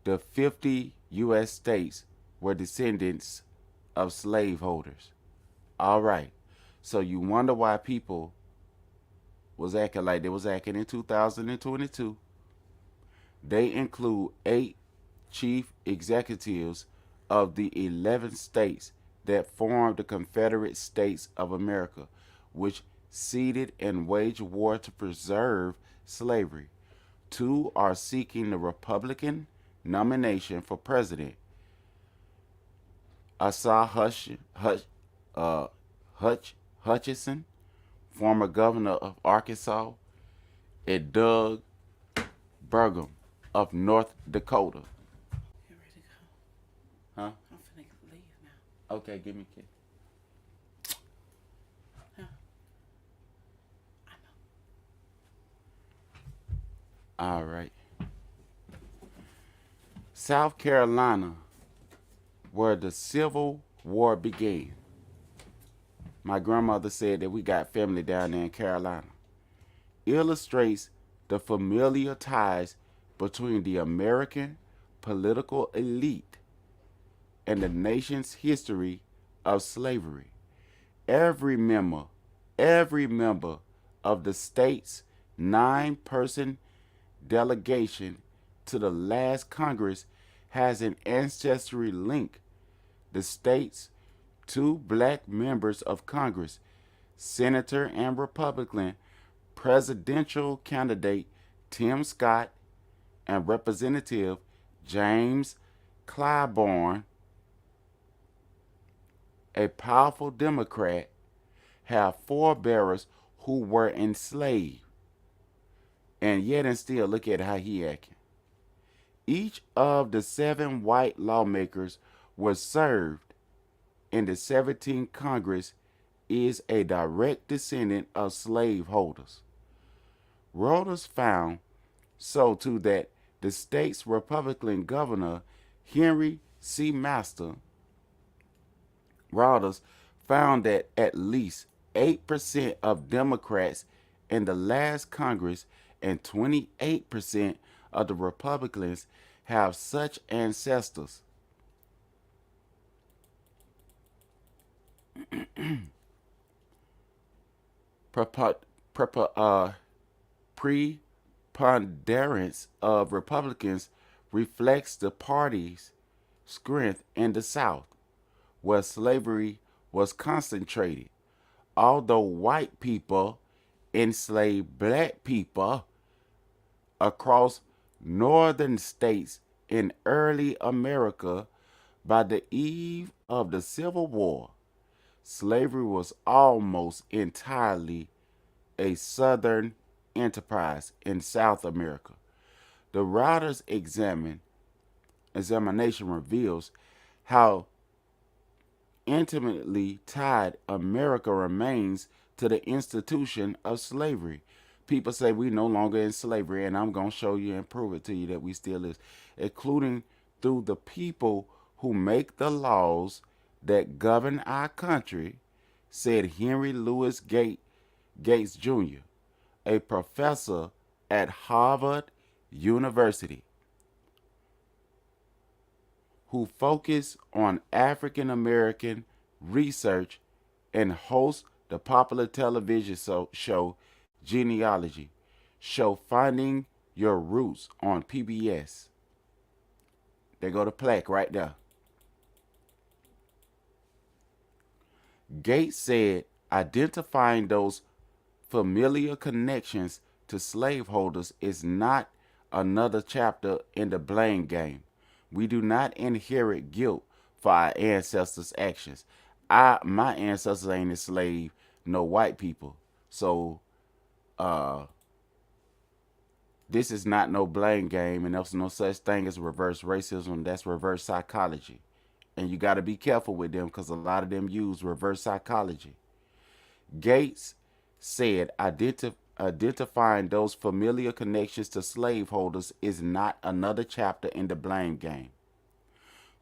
the 50 U.S. states were descendants of slaveholders. All right. So you wonder why people was acting like they was acting in 2022. They include 8 chief executives of the 11 states that formed the Confederate States of America, which ceded and waged war to preserve slavery. 2 are seeking the Republican nomination for president. Asa Hutchinson, former governor of Arkansas, and Doug Burgum of North Dakota. You ready to go? Huh? I'm finna leave now. Okay, give me a kiss. Huh? I know. All right. South Carolina, where the Civil War began. My grandmother said that we got family down there in Carolina. Illustrates the familiar ties between the American political elite and the nation's history of slavery. Every member of the state's 9-person delegation to the last Congress has an ancestry link. The state's 2 black members of Congress, Senator and Republican presidential candidate Tim Scott and Representative James Clyburn, a powerful Democrat, have forebearers who were enslaved. And yet and still, look at how he acting. Each of the 7 white lawmakers was served in the 17th Congress is a direct descendant of slaveholders. Reuters found so too that the state's Republican governor, Henry C. Master, Reuters found that at least 8% of Democrats in the last Congress and 28% of the Republicans have such ancestors. Preponderance of Republicans reflects the party's strength in the South, where slavery was concentrated. Although white people enslaved black people across northern states in early America, by the eve of the Civil War, slavery was almost entirely a southern enterprise in South America. The writer's examination reveals how intimately tied America remains to the institution of slavery. People say we no longer in slavery, and I'm going to show you and prove it to you that we still is, including through the people who make the laws that govern our country, said Henry Louis Gates Jr., a professor at Harvard University, who focused on African American research and hosts the popular television show Genealogy, show Finding Your Roots on PBS. There go the plaque right there. Gates said identifying those familiar connections to slaveholders is not another chapter in the blame game. We do not inherit guilt for our ancestors' actions. My ancestors ain't enslaved no white people. So this is not no blame game, and there's no such thing as reverse racism. That's reverse psychology. And you got to be careful with them because a lot of them use reverse psychology. Gates said identifying those familiar connections to slaveholders is not another chapter in the blame game.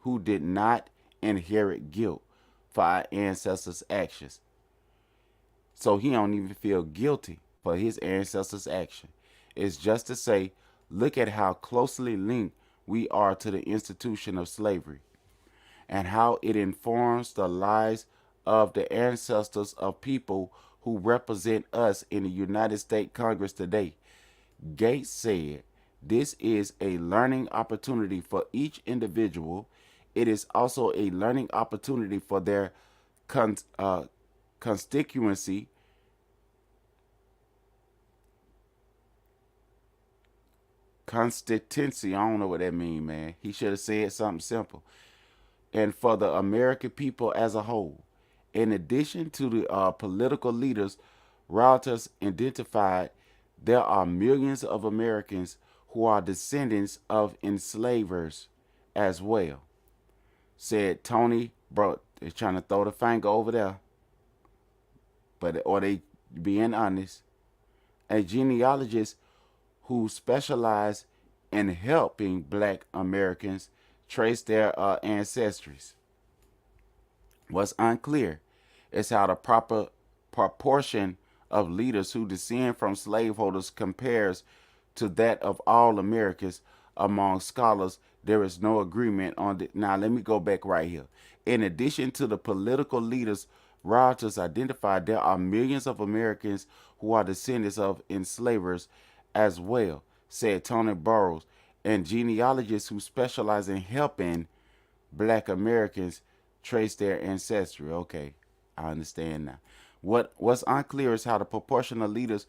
Who did not inherit guilt for our ancestors' actions. So he don't even feel guilty for his ancestors' action. It's just to say, look at how closely linked we are to the institution of slavery and how it informs the lives of the ancestors of people who represent us in the United States Congress today. Gates said, this is a learning opportunity for each individual. It is also a learning opportunity for their constituency. Constituency, I don't know what that means, man. He should have said something simple. And for the American people as a whole. In addition to the political leaders, Reuters identified there are millions of Americans who are descendants of enslavers as well, said Tony. Bro, they're trying to throw the finger over there, or they being honest. A genealogist who specialize in helping Black Americans trace their ancestries. What's unclear is how the proper proportion of leaders who descend from slaveholders compares to that of all Americans. Among scholars, there is no agreement on the. Now, let me go back right here. In addition to the political leaders, Reuters identified there are millions of Americans who are descendants of enslavers as well, said Tony Burrows, and genealogists who specialize in helping Black Americans trace their ancestry. Okay, I understand now. What's unclear is how the proportion of leaders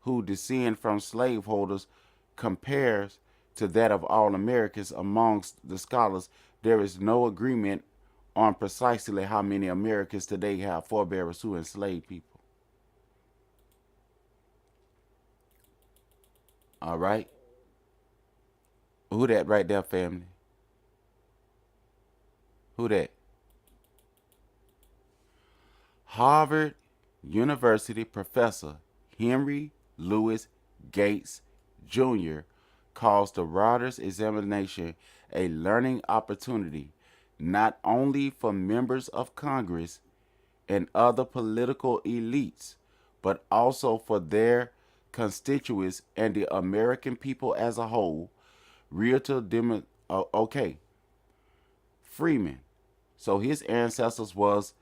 who descend from slaveholders compares to that of all Americans. Amongst the scholars, there is no agreement on precisely how many Americans today have forebears who enslaved people. All right. Who that right there, family? Who that? Harvard University professor Henry Louis Gates Jr. calls the Reuters examination a learning opportunity not only for members of Congress and other political elites, but also for their constituents and the American people as a whole. Freeman. So his ancestors was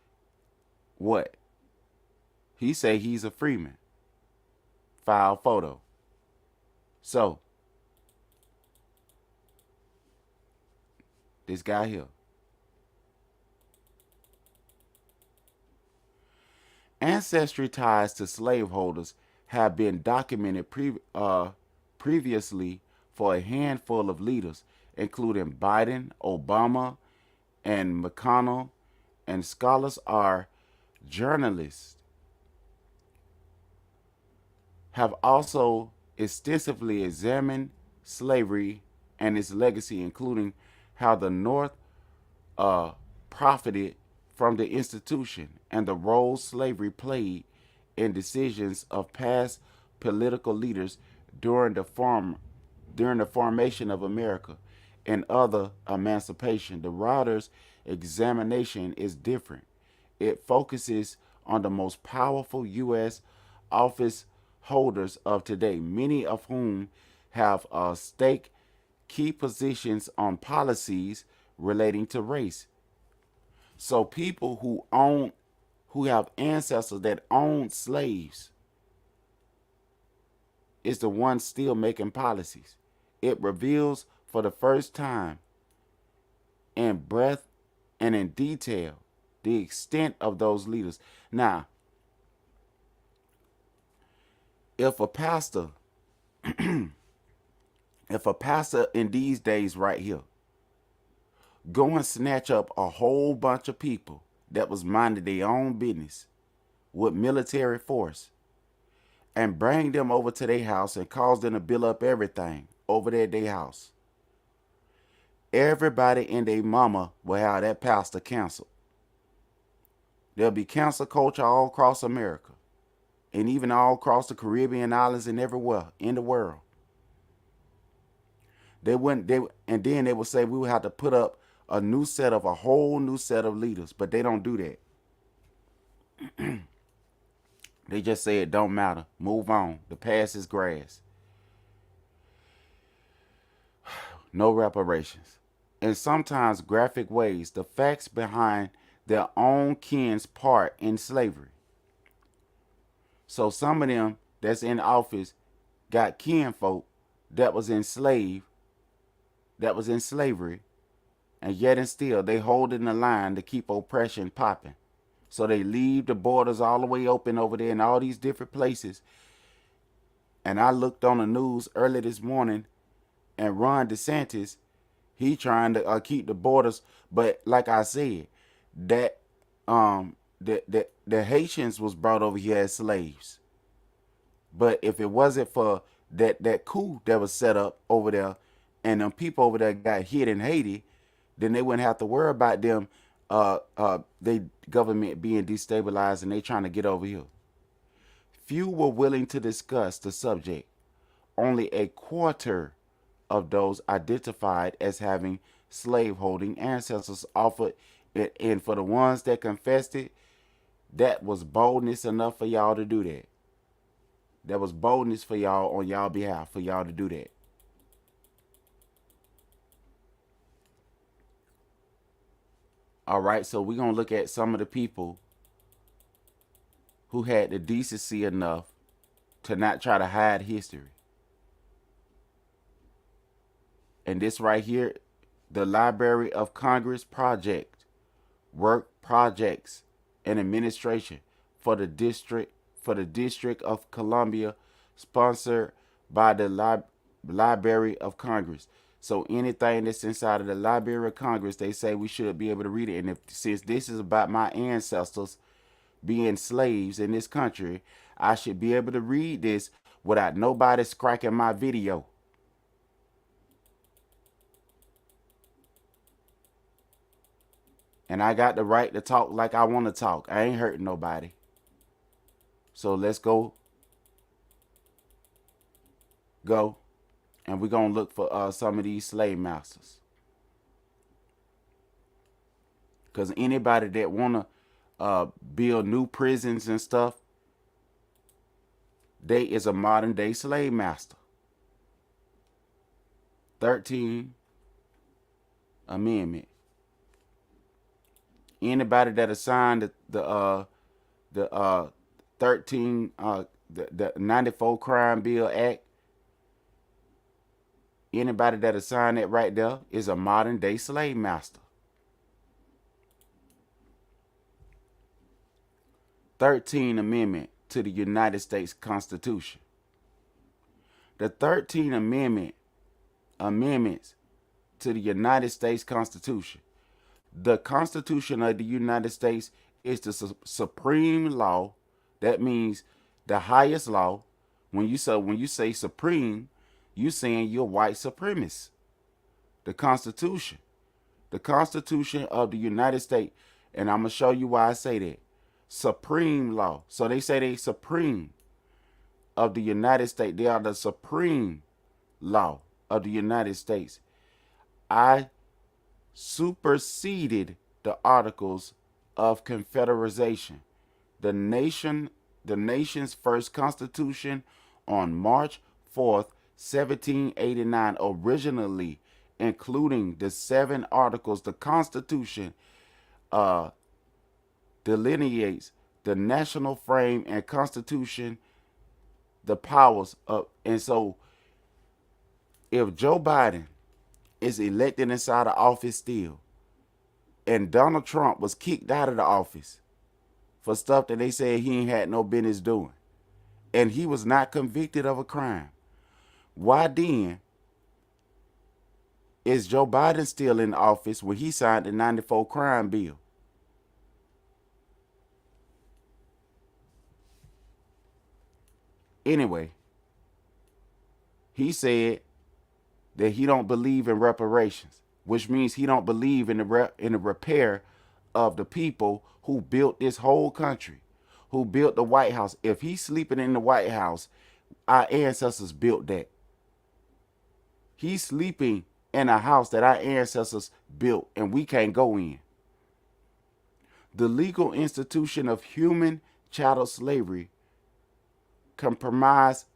what? He say he's a freeman. File photo. So this guy here. Ancestry ties to slaveholders have been documented previously for a handful of leaders, including Biden, Obama, and McConnell, and scholars are journalists have also extensively examined slavery and its legacy, including how the North profited from the institution and the role slavery played in decisions of past political leaders during the formation of America and other emancipation. The Reuters examination is different. It focuses on the most powerful U.S. office holders of today, many of whom have stake key positions on policies relating to race. So people who have ancestors that owned slaves is the ones still making policies. It reveals for the first time in breadth and in detail the extent of those leaders. Now, if a pastor, if a pastor in these days right here go and snatch up a whole bunch of people that was minding their own business with military force and bring them over to their house and cause them to build up everything over there at their house, everybody and their mama will have that pastor canceled. There'll be cancel culture all across America and even all across the Caribbean islands and everywhere in the world. And then they would say we would have to put up a whole new set of leaders, but they don't do that. They just say it don't matter. Move on. The past is grass. No reparations. In sometimes graphic ways, the facts behind their own kin's part in slavery. So some of them that's in office got kinfolk that was in slavery, and yet and still they holding the line to keep oppression popping. So they leave the borders all the way open over there in all these different places. And I looked on the news early this morning, and Ron DeSantis, he trying to keep the borders. But like I said, that the Haitians was brought over here as slaves. But if it wasn't for that coup that was set up over there, and them people over there got hit in Haiti, then they wouldn't have to worry about them they government being destabilized and they trying to get over here. Few were willing to discuss the subject. Only a quarter of those identified as having slaveholding ancestors offered it, and for the ones that confessed it, that was boldness enough for y'all to do that. That was boldness for y'all on y'all behalf for y'all to do that. All right, so we're going to look at some of the people who had the decency enough to not try to hide history. And this right here, the Library of Congress project, work projects and administration for the District of Columbia, sponsored by the Library of Congress. So anything that's inside of the Library of Congress, they say we should be able to read it. And since this is about my ancestors being slaves in this country, I should be able to read this without nobody scracking my video. And I got the right to talk like I want to talk. I ain't hurting nobody. So let's go. And we're going to look for some of these slave masters. Because anybody that want to build new prisons and stuff, they is a modern day slave master. 13th Amendment. Anybody that assigned the 94 Crime Bill Act, anybody that assigned it right there is a modern day slave master. 13th Amendment to the United States Constitution. The 13th Amendments to the United States Constitution. The Constitution of the United States is the supreme law. That means the highest law. When you say supreme, you saying you're white supremacist. The Constitution of the United States, and I'm gonna show you why I say that. Supreme law. So they say they supreme of the United States. They are the supreme law of the United States. I superseded the Articles of Confederation, the nation's first constitution, on March 4th, 1789, originally including the 7 articles. The Constitution delineates the national frame and Constitution, the powers of, and so if Joe Biden is elected inside of office still, And Donald Trump was kicked out of the office for stuff that they said he ain't had no business doing. And he was not convicted of a crime. Why then is Joe Biden still in office when he signed the 94 crime bill? Anyway, he said that he don't believe in reparations, which means he don't believe in the repair of the people who built this whole country, who built the White House. If he's sleeping in the White House, our ancestors built that. He's sleeping in a house that our ancestors built and we can't go in. The legal institution of human chattel slavery comprising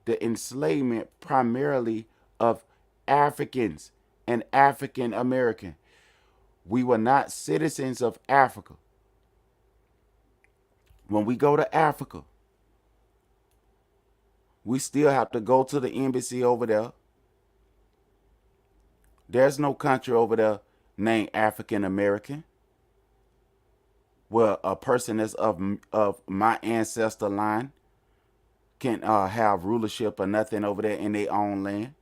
the enslavement primarily of Africans and African American. We were not citizens of Africa. When we go to Africa, we still have to go to the embassy over there. There's no country over there named African American where a person that's of my ancestor line can have rulership or nothing over there in their own land.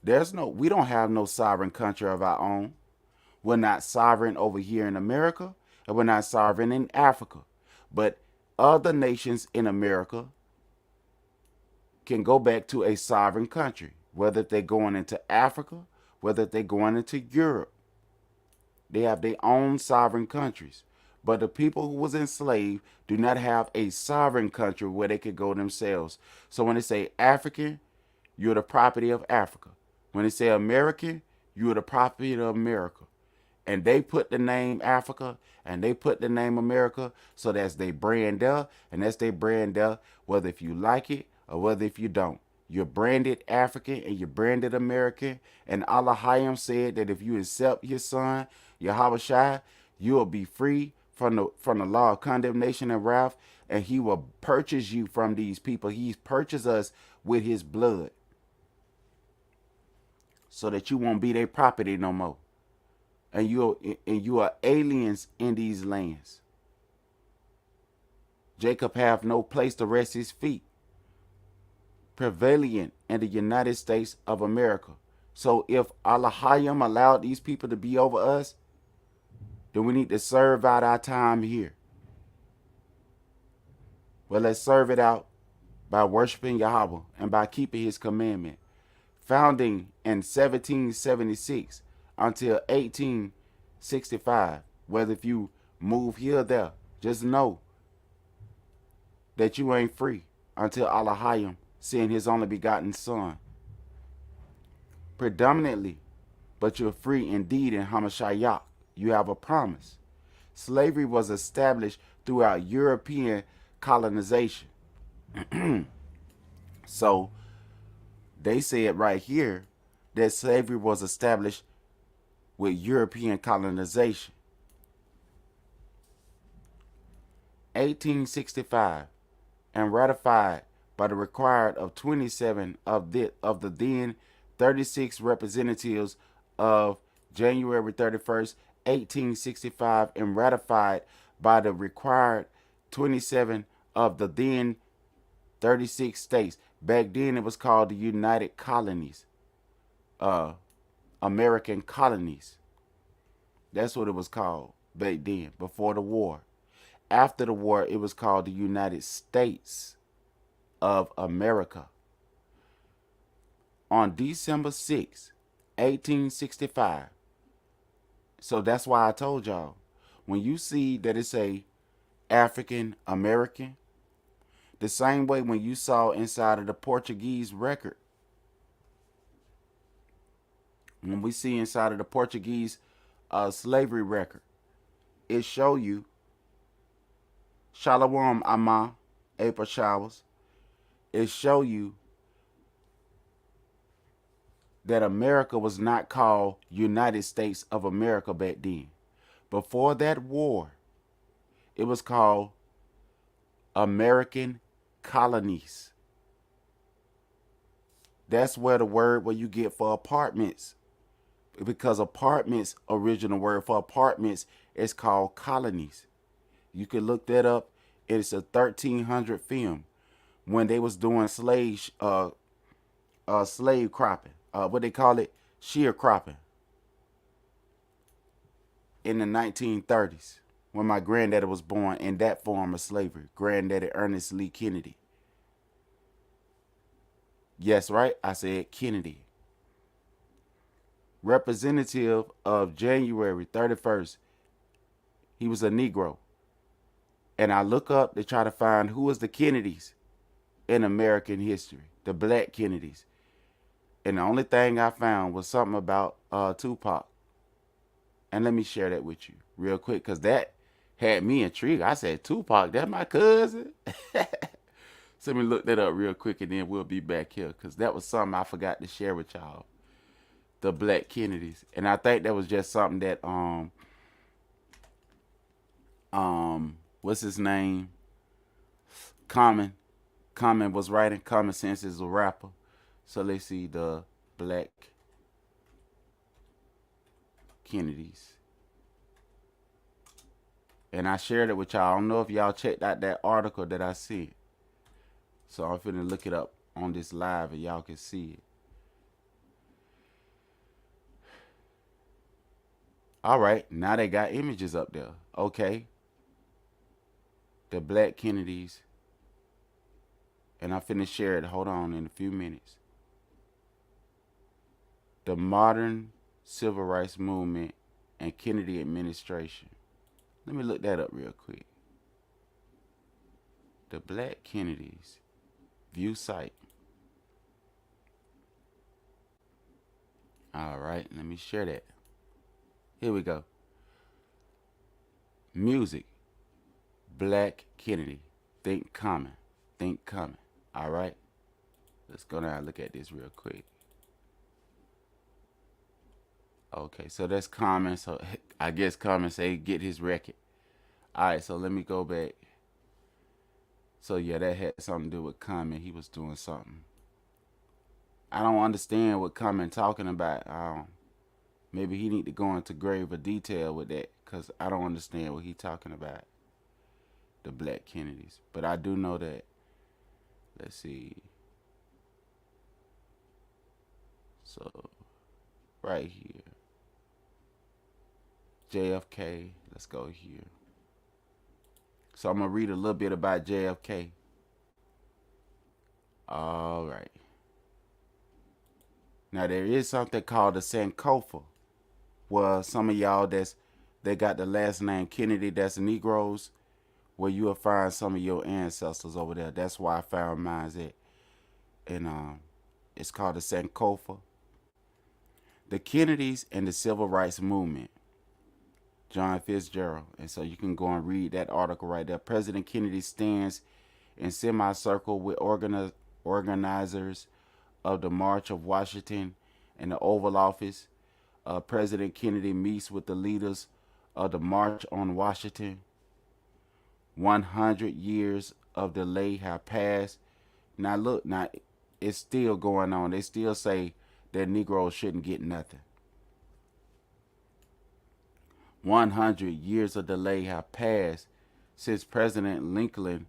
We don't have no sovereign country of our own. We're not sovereign over here in America, and we're not sovereign in Africa. But other nations in America can go back to a sovereign country, whether they're going into Africa, whether they're going into Europe. They have their own sovereign countries. But the people who was enslaved do not have a sovereign country where they could go themselves. So when they say African, you're the property of Africa. When they say American, you're the property of America. And they put the name Africa and they put the name America, so that's their brand there, and that's their brand there, whether if you like it or whether if you don't. You're branded African and you're branded American. And Allah Hayim said that if you accept his son, Yahweh, you will be free from the law of condemnation and wrath, and he will purchase you from these people. He's purchased us with his blood so that you won't be their property no more. And you are aliens in these lands. Jacob have no place to rest his feet. Prevalent in the United States of America. So if Allah Hayim allowed these people to be over us, then we need to serve out our time here. Well, let's serve it out by worshiping Yahweh and by keeping his commandment. Founding in 1776 until 1865, whether if you move here or there, just know that you ain't free until Allah Hayim sent his only begotten son. Predominantly, but you're free indeed in Hamashiach. You have a promise. Slavery was established throughout European colonization. So they said right here that slavery was established with European colonization. 1865, and ratified by the required of 27 of the then 36 representatives of January 31st, 1865, and ratified by the required 27 of the then 36 states. Back then it was called the United Colonies, American colonies. That's what it was called back then, before the war. After the war, it was called the United States of America. On December 6, 1865. So that's why I told y'all, when you see that it's a African American, the same way when you saw inside of the Portuguese record, when we see inside of the Portuguese slavery record, it show you Shalom Ama, April showers. It show you that America was not called United States of America back then. Before that war, it was called American colonies. That's where the word where you get for apartments because apartments, original word for apartments is called colonies. You can look that up. It's a 1300 film when they was doing slave cropping. What they call it, sharecropping, in the 1930s, when my granddaddy was born in that form of slavery. Granddaddy Ernest Lee Kennedy. Yes, right. I said Kennedy. Representative of January 31st. He was a Negro. And I look up to try to find who was the Kennedys in American history, the black Kennedys. And the only thing I found was something about Tupac. And let me share that with you real quick, because that had me intrigued. I said, Tupac, that's my cousin? So let me look that up real quick, and then we'll be back here, because that was something I forgot to share with y'all. The black Kennedys. And I think that was just something that, what's his name? Common was writing. Common Sense is a rapper. So let's see, the black Kennedys. And I shared it with y'all. I don't know if y'all checked out that article that I sent. So I'm finna look it up on this live and y'all can see it. All right, now they got images up there. Okay. The black Kennedys. And I'm finna share it. Hold on in a few minutes. The modern civil rights movement and Kennedy administration. Let me look that up real quick. The black Kennedys. View site. All right, let me share that. Here we go. Music. Black Kennedy. Think Common. Think Common. All right. Let's go now and look at this real quick. Okay, so that's Common. So I guess Common say get his record. All right, so let me go back. So yeah, that had something to do with Common. He was doing something. I don't understand what Common talking about. Maybe he need to go into graver detail with that, because I don't understand what he talking about. The black Kennedys. But I do know that. Let's see. So, right here. JFK. Let's go here. So I'm going to read a little bit about JFK. All right. Now there is something called the Sankofa, where some of y'all they got the last name Kennedy, that's Negroes, where you will find some of your ancestors over there. That's why I found mine at. And it's called the Sankofa. The Kennedys and the Civil Rights Movement. John Fitzgerald. And so you can go and read that article right there. President Kennedy stands in semicircle with organizers of the March of Washington and the Oval Office. President Kennedy meets with the leaders of the March on Washington. 100 years of delay have passed. Now look, now it's still going on. They still say that Negroes shouldn't get nothing. 100 years of delay have passed since President Lincoln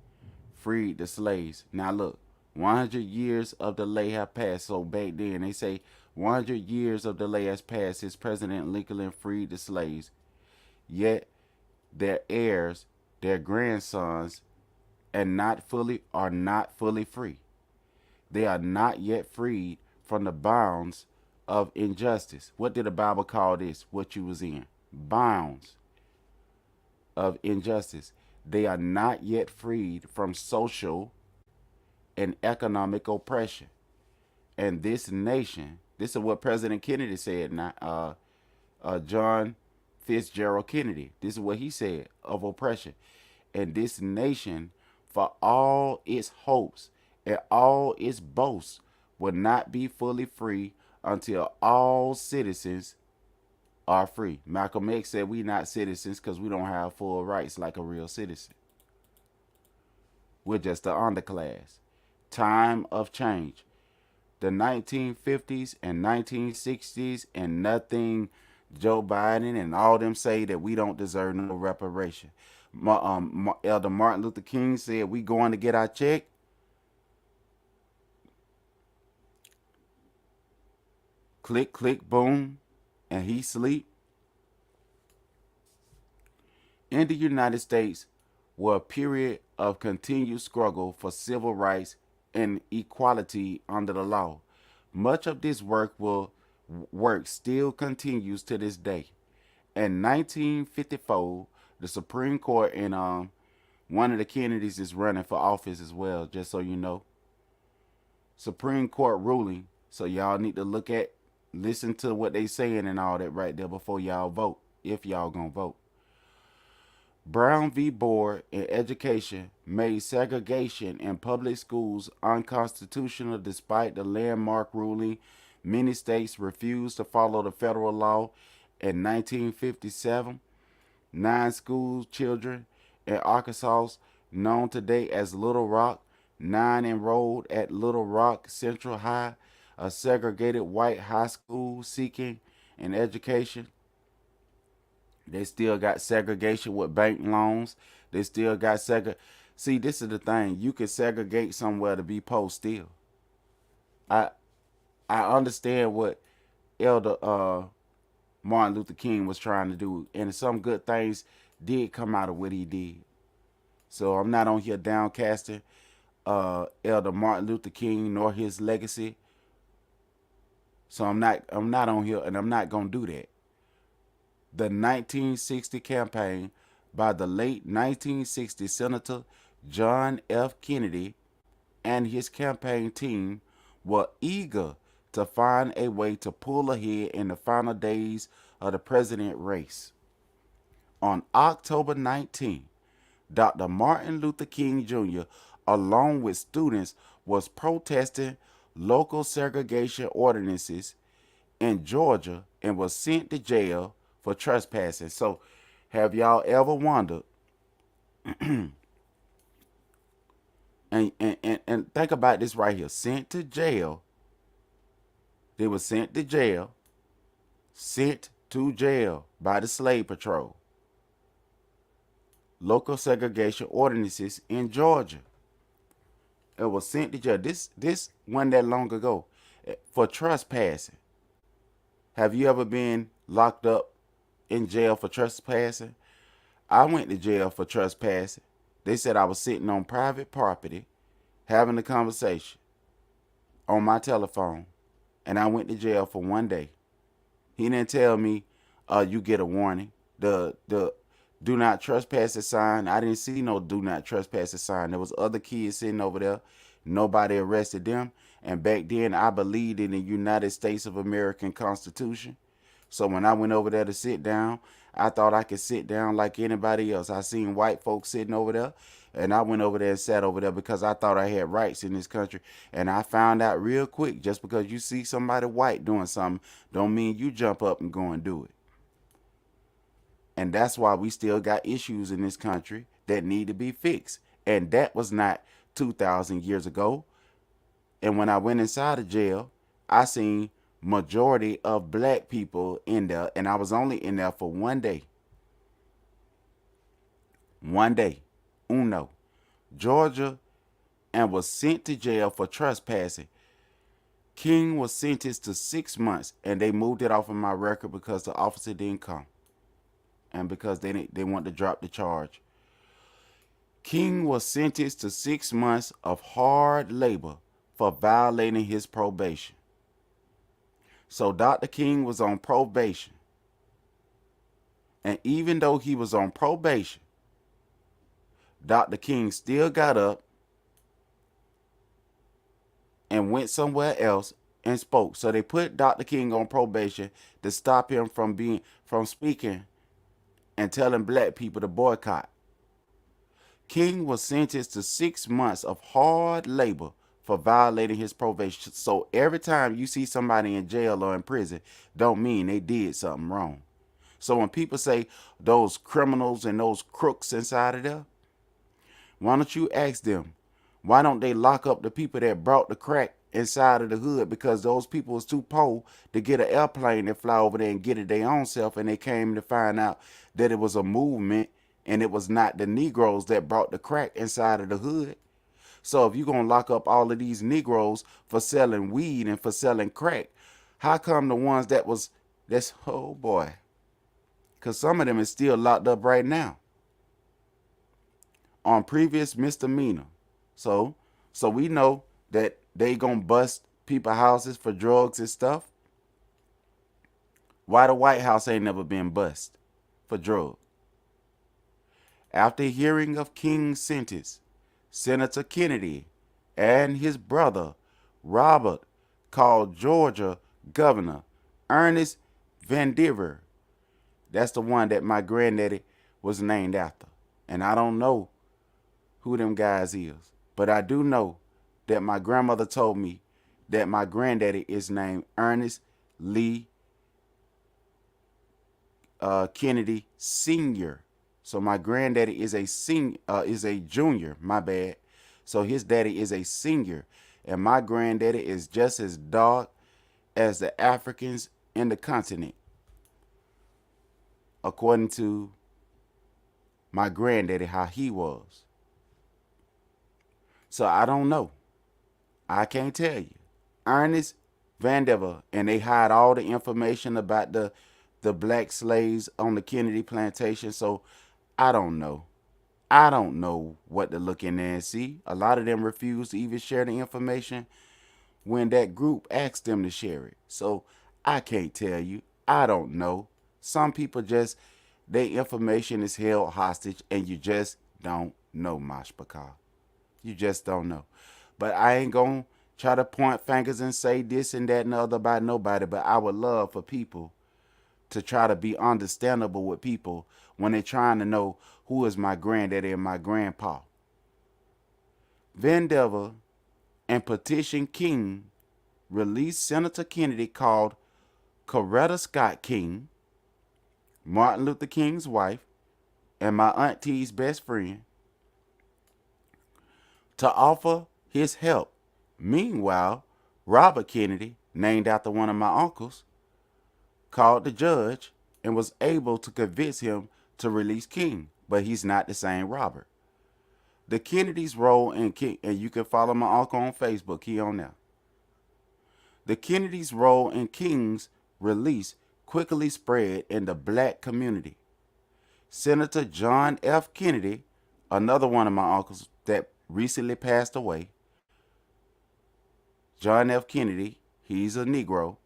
freed the slaves. Now look, 100 years of delay have passed. So back then they say 100 years of delay has passed since President Lincoln freed the slaves. Yet their heirs, their grandsons, are not fully free. They are not yet freed from the bounds of injustice. What did the Bible call this? What you was in? Bounds of injustice. They are not yet freed from social and economic oppression. And this nation, this is what President Kennedy said, not John Fitzgerald Kennedy. This is what he said of oppression. And this nation, for all its hopes and all its boasts, will not be fully free until all citizens are free. Malcolm X said we not citizens because we don't have full rights like a real citizen. We're just the underclass. Time of change. the 1950s and 1960s, and nothing Joe Biden and all them say that we don't deserve no reparation. Elder Martin Luther King said, we going to get our check. Click, click, boom, and he sleep. In the United States were a period of continued struggle for civil rights and equality under the law. Much of this work still continues to this day. In 1954, the Supreme Court, and one of the Kennedys is running for office as well, just so you know. Supreme Court ruling, so y'all need to listen to what they saying and all that right there before y'all vote, if y'all gonna vote. Brown v. Board in Education made segregation in public schools unconstitutional despite the landmark ruling. Many states refused to follow the federal law. In 1957, 9 school children in Arkansas, known today as Little Rock, 9 enrolled at Little Rock Central High, a segregated white high school seeking an education. They still got segregation with bank loans. They still got See, this is the thing. You can segregate somewhere to be poor still. I understand what Elder Martin Luther King was trying to do, and some good things did come out of what he did. So I'm not on here downcasting Elder Martin Luther King nor his legacy. So I'm not on here, and I'm not gonna do that. The 1960 campaign by the late 1960 Senator John F. Kennedy and his campaign team were eager to find a way to pull ahead in the final days of the president race. On October 19, Dr. Martin Luther King Jr., along with students, was protesting local segregation ordinances in Georgia and was sent to jail for trespassing. So, have y'all ever wondered, and think about this right here, sent to jail. They were sent to jail by the slave patrol. Local segregation ordinances in Georgia. It was sent to jail. This wasn't that long ago, for trespassing. Have you ever been locked up in jail for trespassing? I went to jail for trespassing. They said I was sitting on private property having a conversation on my telephone, and I went to jail for 1 day. He didn't tell me you get a warning. The do not trespass sign, I didn't see no do not trespass sign. There was other kids sitting over there. Nobody arrested them. And back then I believed in the United States of American Constitution. So when I went over there to sit down, I thought I could sit down like anybody else. I seen white folks sitting over there, and I went over there and sat over there because I thought I had rights in this country. And I found out real quick, just because you see somebody white doing something don't mean you jump up and go and do it. And that's why we still got issues in this country that need to be fixed. And that was not 2,000 years ago. And when I went inside of jail, I seen majority of black people in there, and I was only in there for 1 day. 1 day. Uno. Georgia, and was sent to jail for trespassing. King was sentenced to 6 months, and they moved it off of my record because the officer didn't come, and because they wanted to drop the charge. King was sentenced to 6 months of hard labor for violating his probation. So Dr. King was on probation. And even though he was on probation, Dr. King still got up and went somewhere else and spoke. So they put Dr. King on probation to stop him from speaking and telling black people to boycott. King was sentenced to 6 months of hard labor for violating his probation. So every time you see somebody in jail or in prison, don't mean they did something wrong. So when people say those criminals and those crooks inside of there, why don't you ask them, why don't they lock up the people that brought the crack inside of the hood because those people was too poor to get an airplane and fly over there and get it their own self, and they came to find out that it was a movement and it was not the Negroes that brought the crack inside of the hood. So if you're going to lock up all of these Negroes for selling weed and for selling crack, how come the ones that's, oh boy, because some of them is still locked up right now on previous misdemeanor. So we know that they gonna bust people houses for drugs and stuff. Why the White House ain't never been bust for drugs? After hearing of King's sentence, Senator Kennedy and his brother Robert called Georgia Governor Ernest Vandiver. That's the one that my granddaddy was named after. And I don't know who them guys is, but I do know that my grandmother told me that my granddaddy is named Ernest Lee Kennedy Sr. So my granddaddy is a junior, my bad. So his daddy is a senior, and my granddaddy is just as dark as the Africans in the continent, according to my granddaddy, how he was. So I don't know. I can't tell you. Ernest Vandiver, and they hide all the information about the black slaves on the Kennedy plantation. So I don't know. I don't know what to look in there and see. A lot of them refuse to even share the information when that group asked them to share it. So I can't tell you. I don't know. Some people just, their information is held hostage, and you just don't know, Mashpaka. You just don't know. But I ain't going to try to point fingers and say this and that and the other about nobody, but I would love for people to try to be understandable with people when they're trying to know who is my granddaddy and my grandpa. Vandiver and Petition King released Senator Kennedy, called Coretta Scott King, Martin Luther King's wife, and my auntie's best friend, to offer his help. Meanwhile, Robert Kennedy, named after one of my uncles, called the judge and was able to convince him to release King, but he's not the same Robert. The Kennedy's role in King, and you can follow my uncle on Facebook, he on there. The Kennedy's role in King's release quickly spread in the black community. Senator John F. Kennedy, another one of my uncles that recently passed away, John F. Kennedy, he's a Negro,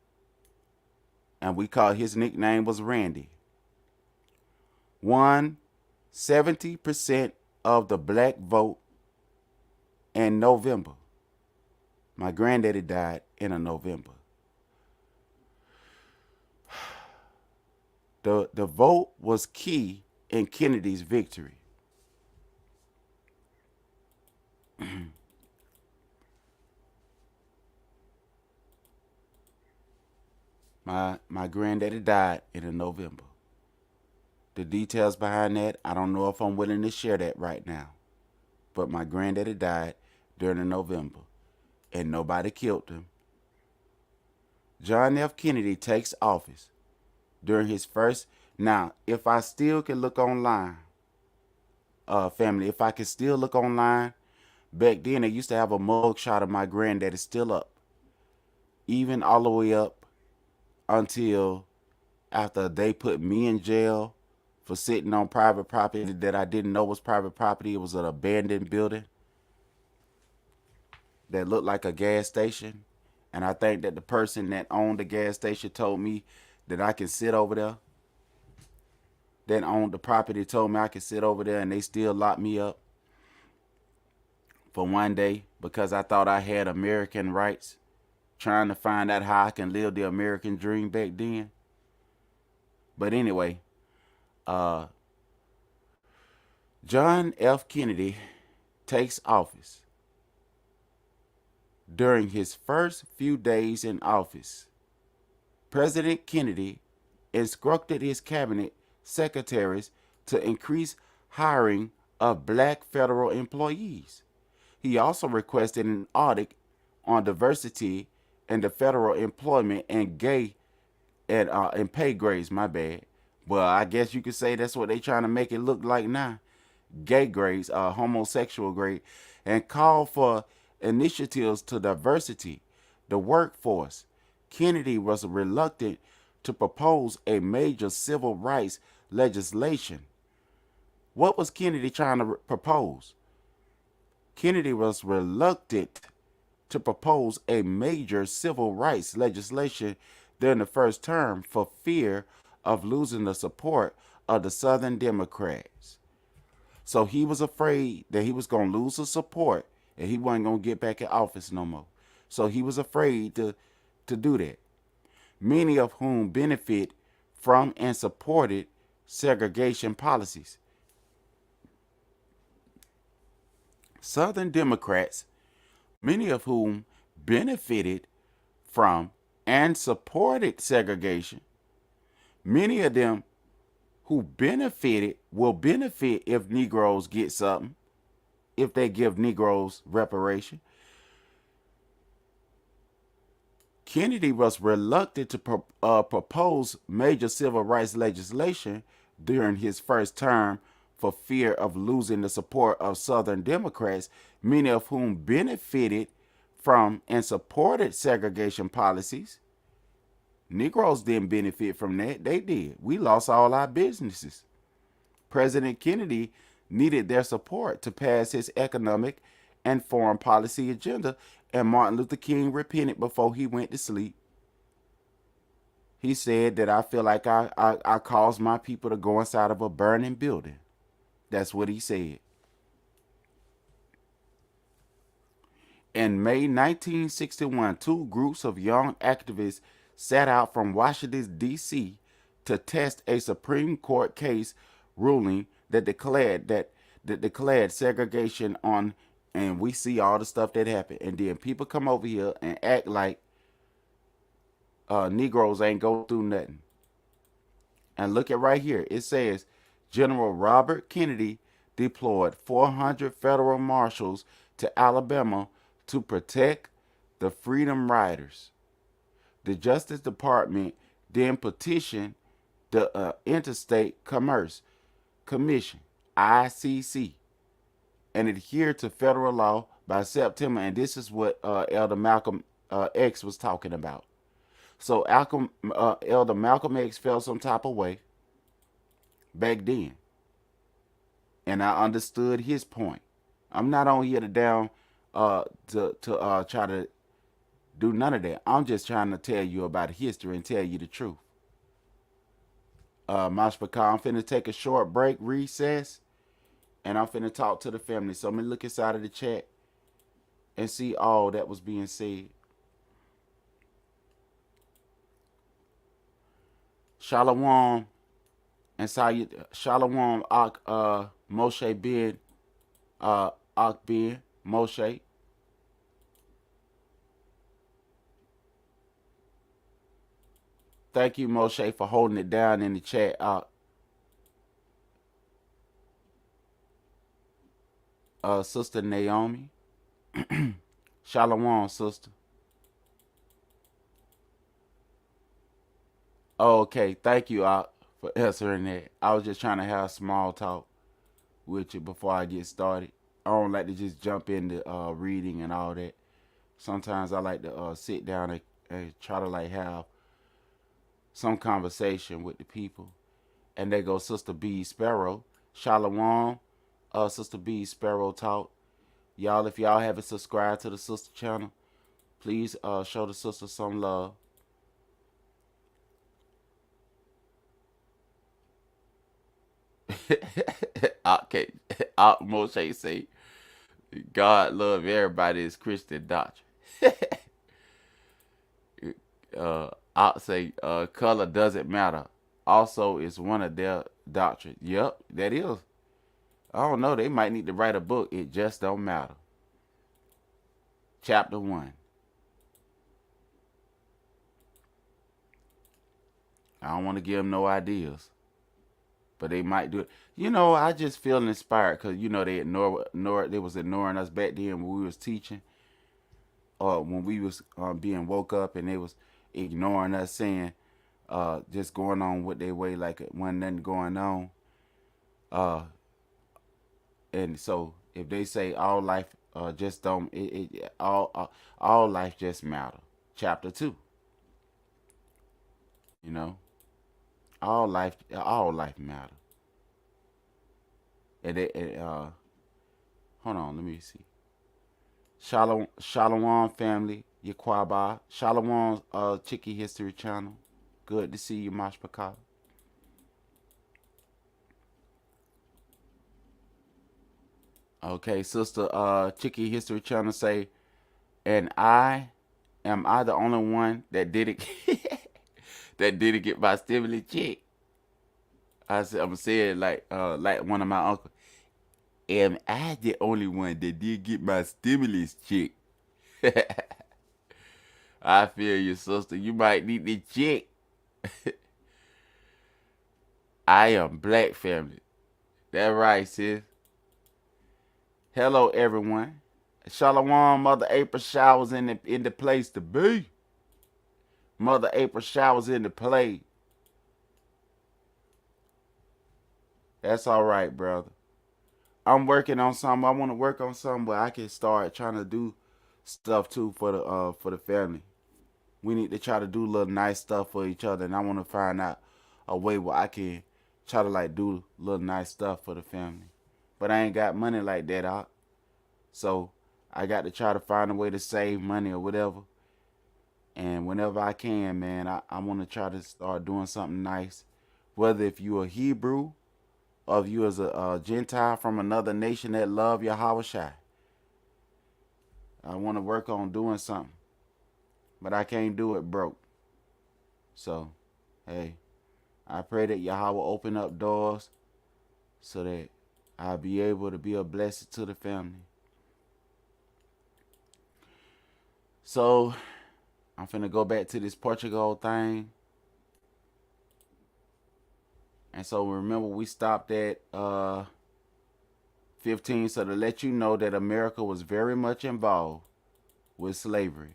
and we call his nickname was Randy, won 70% of the black vote in November. My granddaddy died in a November. The vote was key in Kennedy's victory. My granddaddy died in a November. The details behind that, I don't know if I'm willing to share that right now. But my granddaddy died during the November, and nobody killed him. John F. Kennedy takes office during his first. Now, if I still can look online, family, if I can still look online, back then they used to have a mug shot of my granddaddy still up, even all the way up until after they put me in jail for sitting on private property that I didn't know was private property. It was an abandoned building that looked like a gas station. And I think that the person that owned the gas station told me that I can sit over there. That owned the property told me I could sit over there, and they still locked me up for one day because I thought I had American rights, trying to find out how I can live the American dream back then. But anyway, John F. Kennedy takes office. During his first few days in office, President Kennedy instructed his cabinet secretaries to increase hiring of black federal employees. He also requested an audit on diversity in the federal employment and and pay grades. My bad. Well, I guess you could say that's what they trying to make it look like now. Gay grades, homosexual grade, and call for initiatives to diversity the workforce. Kennedy was reluctant to propose a major civil rights legislation. What was Kennedy trying to propose? Kennedy was reluctant to propose a major civil rights legislation during the first term for fear of losing the support of the Southern Democrats. So he was afraid that he was going to lose the support and he wasn't going to get back in office no more. So he was afraid to do that. Many of whom benefit from and supported segregation policies. Southern Democrats, many of whom benefited from and supported segregation, many of them who benefited will benefit if Negroes get something, if they give Negroes reparation. Kennedy was reluctant to propose major civil rights legislation during his first term for fear of losing the support of Southern Democrats, many of whom benefited from and supported segregation policies. Negroes didn't benefit from that. They did. We lost all our businesses. President Kennedy needed their support to pass his economic and foreign policy agenda, and Martin Luther King repented before he went to sleep. He said that I feel like I caused my people to go inside of a burning building. That's what he said. In May 1961, two groups of young activists set out from Washington, D.C. to test a Supreme Court case ruling that declared segregation on, and we see all the stuff that happened. And then people come over here and act like Negroes ain't go through nothing. And look at right here. It says General Robert Kennedy deployed 400 federal marshals to Alabama to protect the Freedom Riders. The Justice Department then petitioned the Interstate Commerce Commission, ICC, and adhered to federal law by September. And this is what Elder Malcolm X was talking about. So Elder Malcolm X felt some type of way back then. And I understood his point. I'm not on here to try to do none of that. I'm just trying to tell you about history and tell you the truth. Mashpaka, I'm finna take a short break, recess, and I'm finna talk to the family. So I'm gonna look inside of the chat and see all that was being said. Shalom and Shalom Moshe Ben Ben Moshe. Thank you, Moshe, for holding it down in the chat. Sister Naomi. Shalom, sister. Oh, okay, thank you for answering that. I was just trying to have small talk with you before I get started. I don't like to just jump into reading and all that. Sometimes I like to sit down and try to like have some conversation with the people. And there goes Sister B Sparrow. Shalom, Sister B Sparrow talk. Y'all, if y'all haven't subscribed to the sister channel, please show the sister some love. Okay, Moshe say, God love everybody is Christian doctrine. I say color doesn't matter. Also, it's one of their doctrines. Yep, that is. I don't know. They might need to write a book. It just don't matter. Chapter 1. I don't want to give them no ideas, but they might do it. You know, I just feel inspired because, you know, they was ignoring us back then when we was teaching. or when we was being woke up and they was ignoring us, saying just going on with their way like it wasn't nothing going on. Uh, and so if they say all life just don't all life just matter. Chapter 2, you know, all life matter. And hold on, let me see. Shalom family, Yiqwaba. Shalom Chicky History Channel. Good to see you, Mashpaka. Okay, sister Chicky History Channel say, and am I the only one that didn't that didn't get my stimulus check? I'm saying like one of my uncles. Am I the only one that did get my stimulus check? I feel you, sister. You might need the check. I am black family. That right, sis. Hello, everyone. Shalom, Mother April showers in the place to be. Mother April showers in the play. That's all right, brother. I'm working on something. I want to work on something where I can start trying to do stuff too for the family. We need to try to do little nice stuff for each other, and I want to find out a way where I can try to like do little nice stuff for the family. But I ain't got money like that out, so I got to try to find a way to save money or whatever. And whenever I can, man, I want to try to start doing something nice. Whether if you a Hebrew or if you as a Gentile from another nation that love Yahweh Shai, I want to work on doing something. But I can't do it broke. So, hey, I pray that Yahweh will open up doors so that I'll be able to be a blessing to the family. So, I'm finna go back to this Portugal thing. And so remember we stopped at 15. So to let you know that America was very much involved with slavery.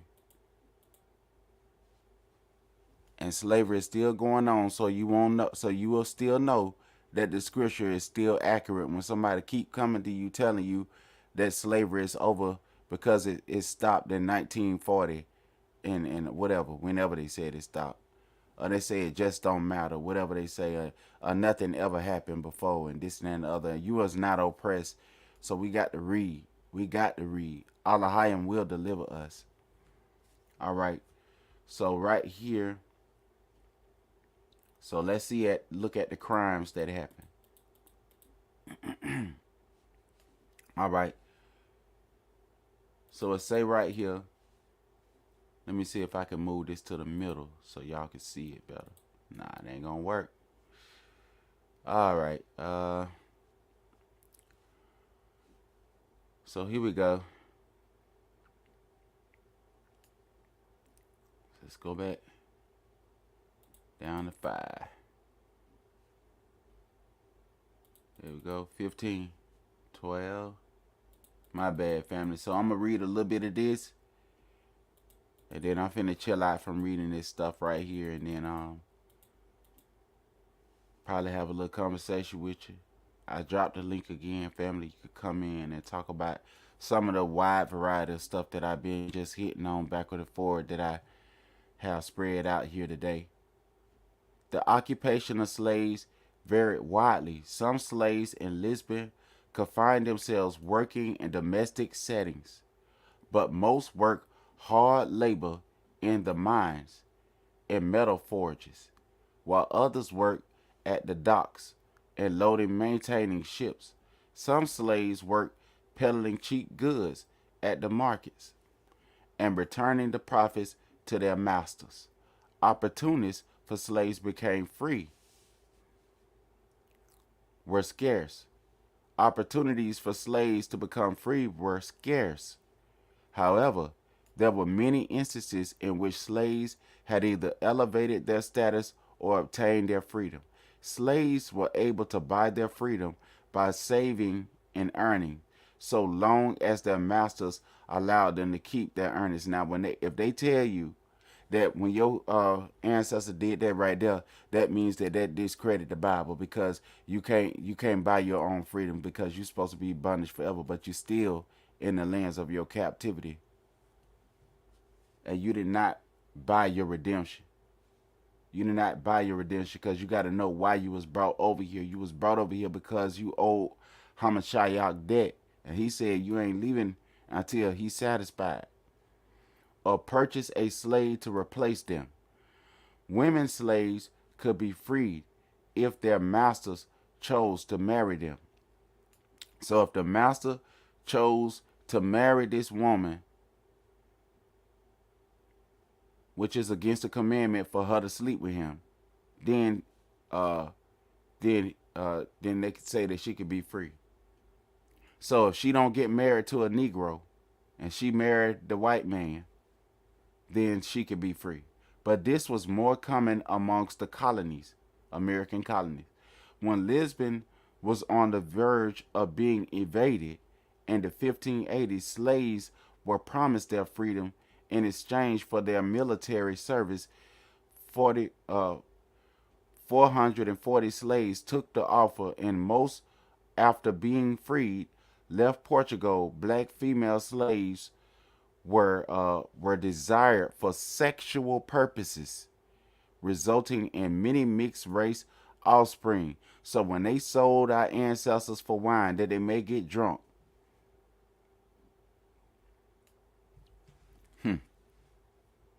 And slavery is still going on, so you won't know, so you will still know that the scripture is still accurate when somebody keep coming to you telling you that slavery is over because it stopped in 1940 and whatever, whenever they said it stopped. Or they say it just don't matter, whatever they say, nothing ever happened before and this and that and the other. You was not oppressed, so we got to read. We got to read. Allahayim will deliver us. All right. So right here, so let's look at the crimes that happened. All right. So it say right here, let me see if I can move this to the middle so y'all can see it better. Nah, it ain't gonna work. All right. So here we go. Let's go back down to 5. There we go. 15, 12. My bad, family. So I'm gonna read a little bit of this, and then I'm finna chill out from reading this stuff right here, and then probably have a little conversation with you. I dropped the link again, family. You could come in and talk about some of the wide variety of stuff that I've been just hitting on backward and forward that I have spread out here today. The occupation of slaves varied widely. Some slaves in Lisbon could find themselves working in domestic settings, but most worked hard labor in the mines and metal forges, while others worked at the docks and loading maintaining ships. Some slaves worked peddling cheap goods at the markets and returning the profits to their masters. Opportunities for slaves became free were scarce. Opportunities for slaves to become free were scarce. However, there were many instances in which slaves had either elevated their status or obtained their freedom. Slaves were able to buy their freedom by saving and earning, so long as their masters allowed them to keep their earnings. Now, if they tell you that when your ancestor did that right there, that means that discredit the Bible, because you can't buy your own freedom, because you're supposed to be bondage forever, but you're still in the lands of your captivity, and you did not buy your redemption. You did not buy your redemption, because you got to know why you was brought over here. You was brought over here because you owed Hamashiach debt, and he said you ain't leaving until he's satisfied. Or purchase a slave to replace them. Women slaves could be freed if their masters chose to marry them. So if the master chose to marry this woman, which is against the commandment for her to sleep with him, then they could say that she could be free. So if she don't get married to a Negro and she married the white man, then she could be free. But this was more common amongst the colonies, American colonies. When Lisbon was on the verge of being invaded in the 1580s, slaves were promised their freedom in exchange for their military service. 440 slaves took the offer, and most, after being freed, left Portugal. Black female slaves were desired for sexual purposes, resulting in many mixed race offspring. So when they sold our ancestors for wine that they may get drunk,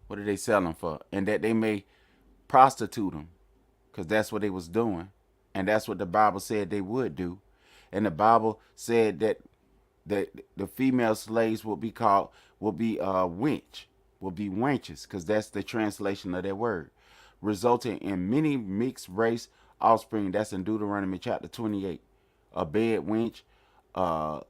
what are they selling for? And that they may prostitute them, because that's what they was doing, and that's what the Bible said they would do. And the Bible said that the female slaves will be wenches, because that's the translation of that word, resulting in many mixed race offspring. That's in Deuteronomy chapter 28. A bed wench, all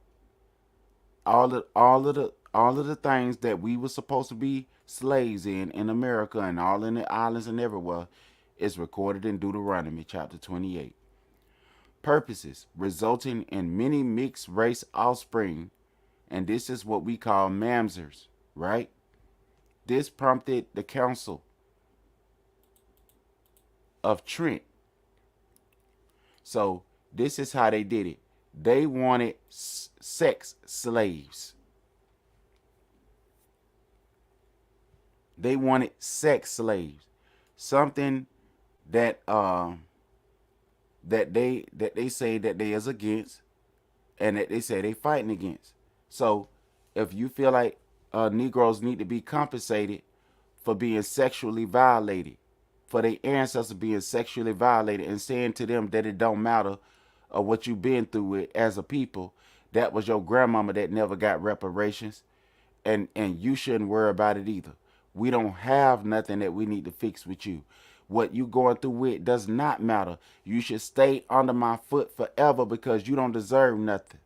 of the things that we were supposed to be slaves in America and all in the islands and everywhere, is recorded in Deuteronomy chapter 28. Purposes resulting in many mixed race offspring, and this is what we call mamzers, right? This prompted the Council of Trent. So this is how they did it. They wanted sex slaves. They wanted sex slaves, something that they say that they is against, and that they say they fighting against. So if you feel like Negroes need to be compensated for being sexually violated, for their ancestors being sexually violated, and saying to them that it don't matter what you've been through with as a people, that was your grandmama that never got reparations, and you shouldn't worry about it either. We don't have nothing that we need to fix with you. What you going through with does not matter. You should stay under my foot forever, because you don't deserve nothing.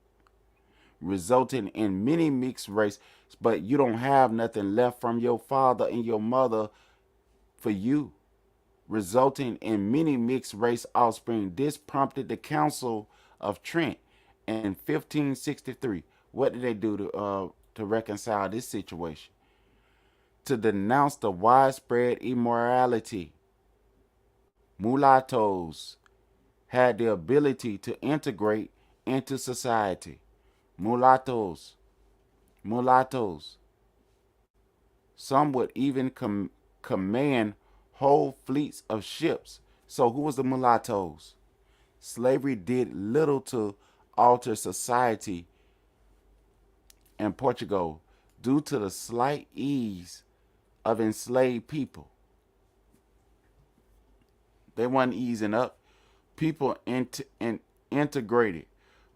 Resulting in many mixed race, but you don't have nothing left from your father and your mother for you. Resulting in many mixed race offspring. This prompted the Council of Trent in 1563. What did they do to reconcile this situation? To denounce the widespread immorality. Mulattoes had the ability to integrate into society. Mulattoes. Some would even command whole fleets of ships. So who was the mulattoes? Slavery did little to alter society in Portugal due to the slight ease of enslaved people. They weren't easing up. People integrated.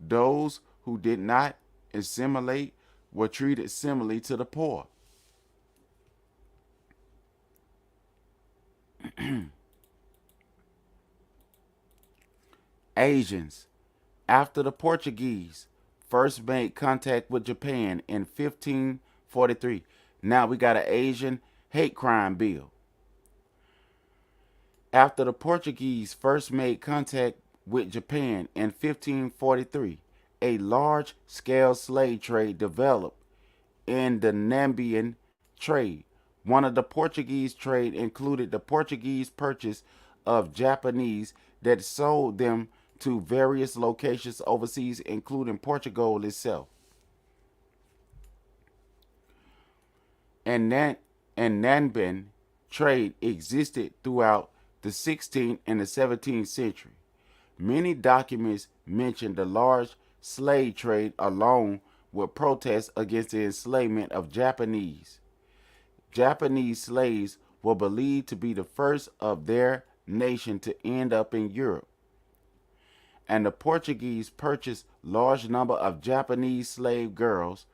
Those who did not assimilate were treated similarly to the poor. Asians. After the Portuguese first made contact with Japan in 1543, now we got an Asian hate crime bill. After the Portuguese first made contact with Japan in 1543, a large-scale slave trade developed in the Nambian trade. One of the Portuguese trade included the Portuguese purchase of Japanese that sold them to various locations overseas, including Portugal itself. And Nambian trade existed throughout the 16th and the 17th century. Many documents mention the large slave trade along with protests against the enslavement of Japanese. Japanese slaves were believed to be the first of their nation to end up in Europe. And the Portuguese purchased large number of Japanese slave girls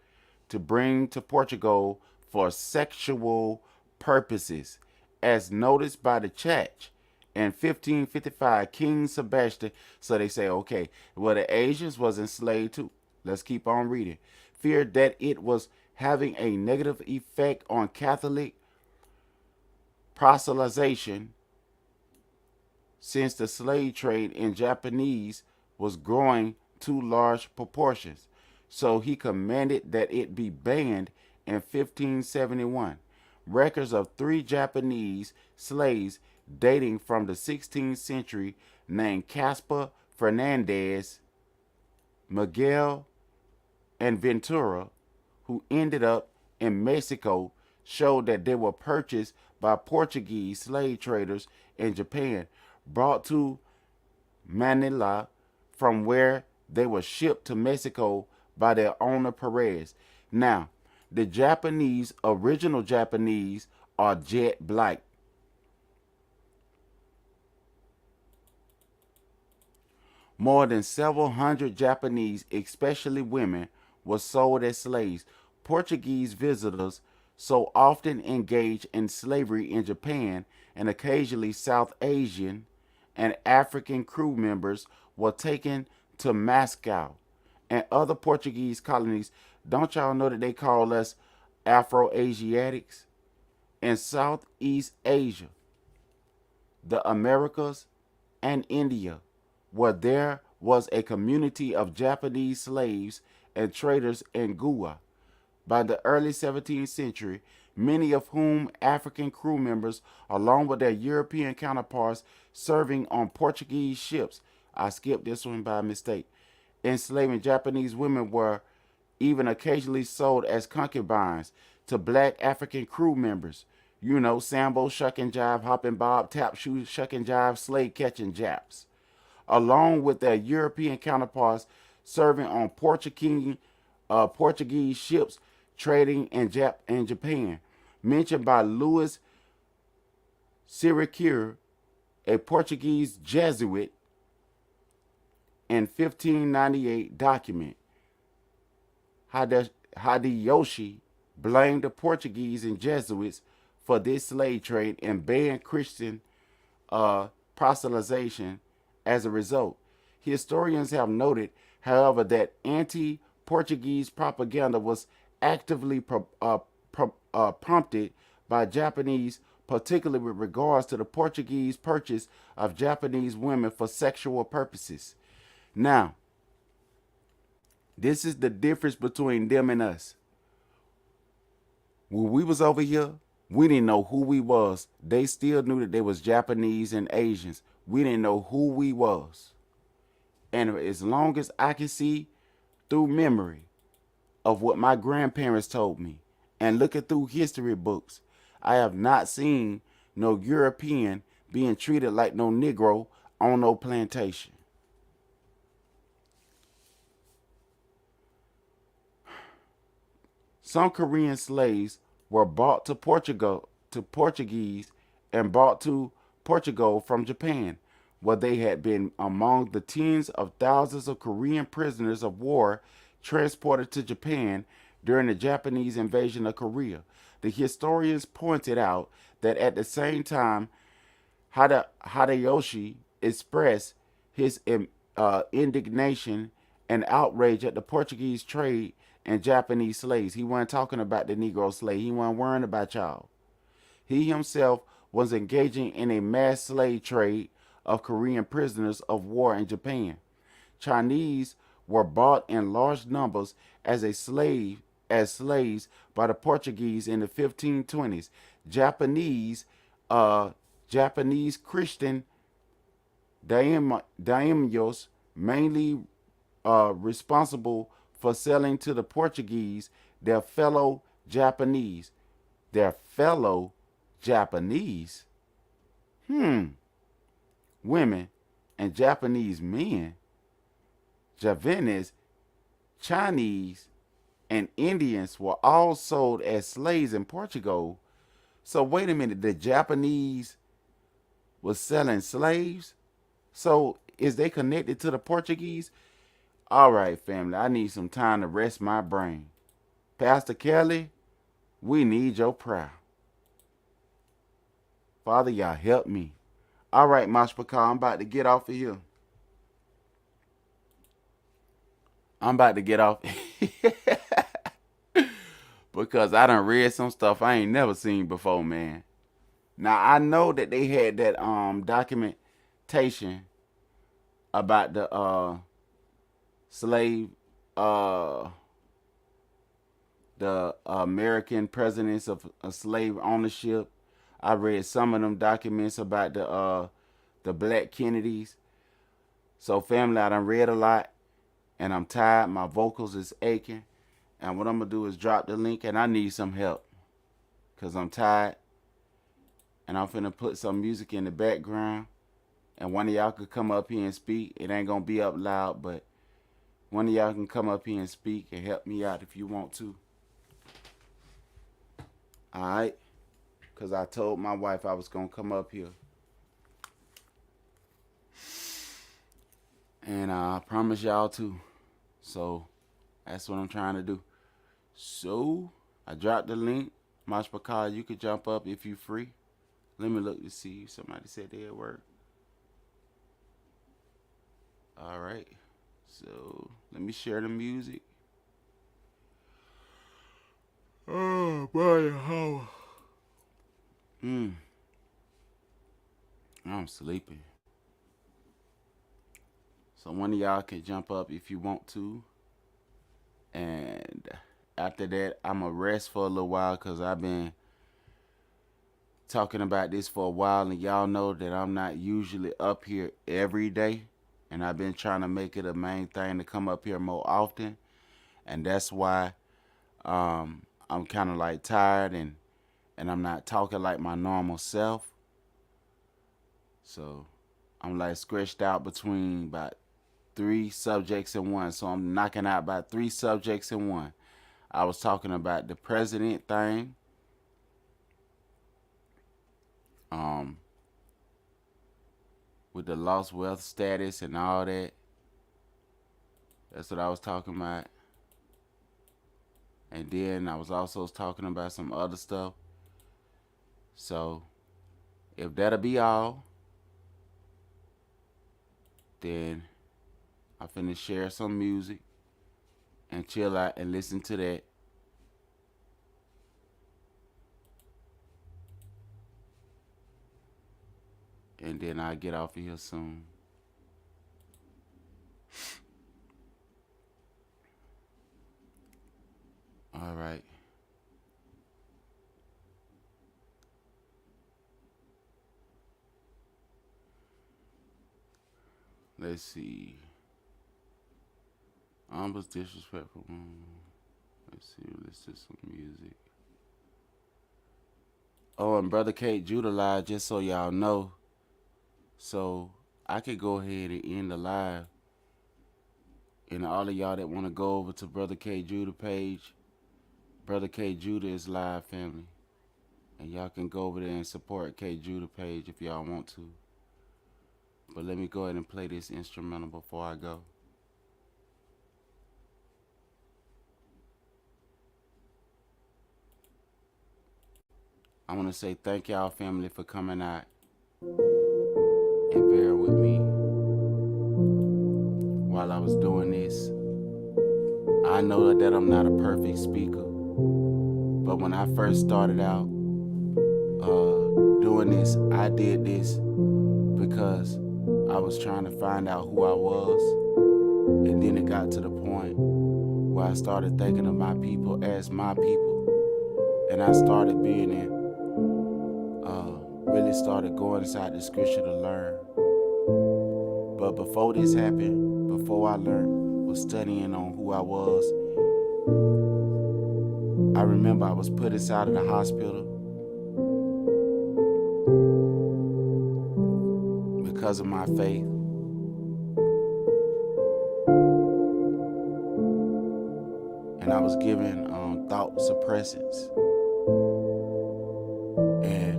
to bring to Portugal for sexual purposes, as noticed by the Church. In 1555, King Sebastian, so they say, okay, well, the Asians was enslaved too. Let's keep on reading. Feared that it was having a negative effect on Catholic proselytization, since the slave trade in Japanese was growing to large proportions. So he commanded that it be banned in 1571. Records of 3 Japanese slaves dating from the 16th century named Caspar Fernandez, Miguel, and Ventura, who ended up in Mexico, showed that they were purchased by Portuguese slave traders in Japan, brought to Manila, from where they were shipped to Mexico by their owner Perez. Now, the Japanese, original Japanese, are jet black. More than several hundred Japanese, especially women, were sold as slaves. Portuguese visitors so often engaged in slavery in Japan, and occasionally South Asian and African crew members were taken to Moscow and other Portuguese colonies. Don't y'all know that they call us Afro-Asiatics? In Southeast Asia, the Americas, and India, where there was a community of Japanese slaves and traders in Goa. By the early 17th century, many of whom African crew members, along with their European counterparts serving on Portuguese ships, I skipped this one by mistake, enslaving Japanese women, were even occasionally sold as concubines to black African crew members. You know, Sambo, shuck and jive, hop and bob, tap shoe, shuck and jive, slave catching Japs, along with their European counterparts serving on Portuguese ships trading in Japan. Mentioned by Louis Siricure, a Portuguese Jesuit, in 1598 document. Hideyoshi blamed the Portuguese and Jesuits for this slave trade and banned Christian proselytization as a result. Historians have noted, however, that anti-Portuguese propaganda was actively prompted by Japanese, particularly with regards to the Portuguese purchase of Japanese women for sexual purposes. Now, this is the difference between them and us. When we was over here, we didn't know who we was. They still knew that they was Japanese and Asians. We didn't know who we was. And as long as I can see through memory of what my grandparents told me and looking through history books, I have not seen no European being treated like no Negro on no plantation. Some Korean slaves were brought to Portuguese and brought to Portugal from Japan, where they had been among the tens of thousands of Korean prisoners of war transported to Japan during the Japanese invasion of Korea. The historians pointed out that at the same time, Hideyoshi expressed his indignation and outrage at the Portuguese trade and Japanese slaves. He wasn't talking about the Negro slave. He wasn't worrying about y'all. He himself was engaging in a mass slave trade of Korean prisoners of war in Japan. Chinese were bought in large numbers as a slave as slaves by the Portuguese in the 1520s. Japanese Christian daimyos, mainly responsible for selling to the Portuguese their fellow Japanese. Their fellow Japanese? Women and Japanese men. Javanese, Chinese, and Indians were all sold as slaves in Portugal. So wait a minute, the Japanese was selling slaves? So is they connected to the Portuguese? All right, family, I need some time to rest my brain. Pastor Kelly, we need your prayer. Father, y'all help me. All right, Mashpaka, I'm about to get off of here. I'm about to get off because I done read some stuff I ain't never seen before, man. Now I know that they had that documentation about the slave the American presidents of slave ownership. I read some of them documents about the Black Kennedys. So family, I done read a lot and I'm tired. My vocals is aching. And what I'm gonna do is drop the link, and I need some help because I'm tired. And I'm finna put some music in the background, and one of y'all could come up here and speak. It ain't gonna be up loud, but one of y'all can come up here and speak and help me out if you want to. Alright? Because I told my wife I was gonna come up here. And I promise y'all too. So that's what I'm trying to do. So I dropped the link. Mashpaka, you could jump up if you free. Let me look to see if somebody said they at work. All right. So let me share the music. Oh boy, how? I'm sleepy. So one of y'all can jump up if you want to. And after that, I'm going to rest for a little while because I've been talking about this for a while. And y'all know that I'm not usually up here every day. And I've been trying to make it a main thing to come up here more often. And that's why I'm kind of like tired and I'm not talking like my normal self. So I'm like stretched out between about 3 subjects in one. So I'm knocking out about 3 subjects in one. I was talking about the president thing. With the lost wealth status and all that. That's what I was talking about. And then I was also talking about some other stuff. So if that'll be all, then I'm finna share some music and chill out and listen to that. And then I'll get off of here soon. All right. Let's see. Was disrespectful. Let's see. Let's do some music. Oh, and Brother Kate Judah live, just so y'all know. So I could go ahead and end the live. And all of y'all that want to go over to Brother K Judah page, Brother K Judah is live, family. And y'all can go over there and support K Judah page if y'all want to. But let me go ahead and play this instrumental before I go. I want to say thank y'all, family, for coming out and bear with me while I was doing this. I know that I'm not a perfect speaker, but when I first started out doing this, I did this because I was trying to find out who I was, and then it got to the point where I started thinking of my people as my people. And I started being really started going inside the scripture to learn. But before this happened, before I learned, was studying on who I was, I remember I was put inside of the hospital because of my faith. And I was given thought suppressants. And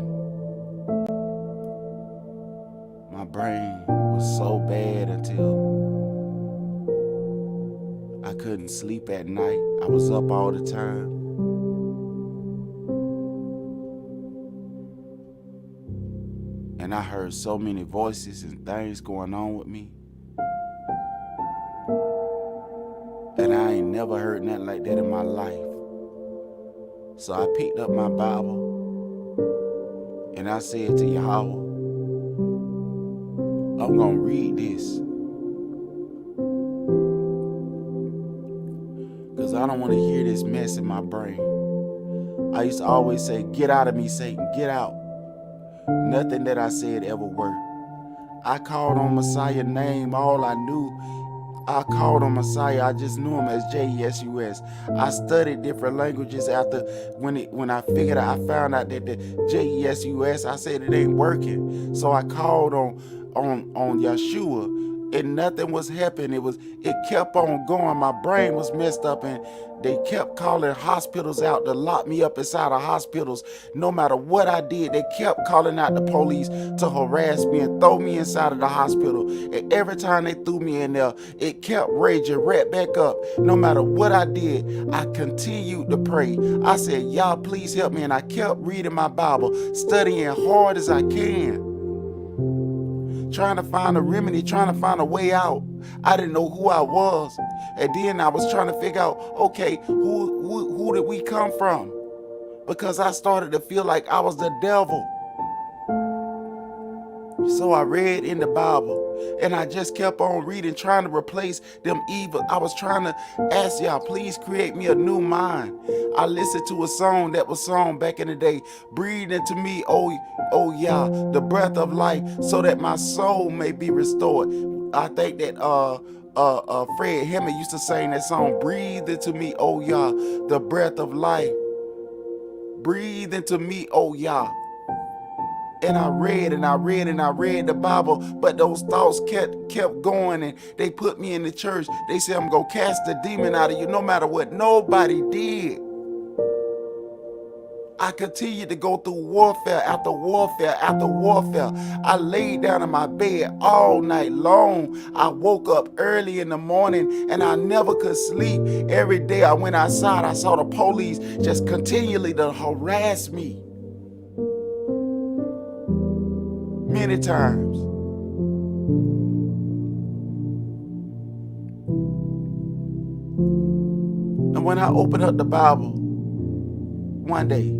my brain was so bad until I couldn't sleep at night. I was up all the time. And I heard so many voices and things going on with me. And I ain't never heard nothing like that in my life. So I picked up my Bible and I said to Yahweh, I'm gonna read this. Because I don't want to hear this mess in my brain. I used to always say, get out of me, Satan, get out. Nothing that I said ever worked. I called on Messiah's name, all I knew. I called on Messiah, I just knew him as J-E-S-U-S. I studied different languages after when I found out that the J-E-S-U-S, I said it ain't working. So I called on Yeshua and nothing was happening. It kept on going. My brain was messed up and they kept calling hospitals out to lock me up inside of hospitals. No matter what I did, they kept calling out the police to harass me and throw me inside of the hospital. And every time they threw me in there, it kept raging right back up. No matter what I did, I continued to pray. I said, y'all please help me. And I kept reading my Bible, studying hard as I can, trying to find a remedy, trying to find a way out. I didn't know who I was. And then I was trying to figure out, okay, who did we come from? Because I started to feel like I was the devil. So I read in the Bible and I just kept on reading, trying to replace them evil. I was trying to ask y'all, please create me a new mind. I listened to a song that was sung back in the day. Breathe into me, oh yeah, the breath of life, so that my soul may be restored. I think that Fred Hammond used to sing that song, breathe into me, oh yeah, the breath of life. Breathe into me, oh yeah. And I read and I read and I read the Bible, but those thoughts kept going, and they put me in the church. They said, I'm going to cast the demon out of you no matter what. Nobody did. I continued to go through warfare after warfare after warfare. I laid down in my bed all night long. I woke up early in the morning and I never could sleep. Every day I went outside, I saw the police just continually to harass me. Many times. And when I opened up the Bible one day,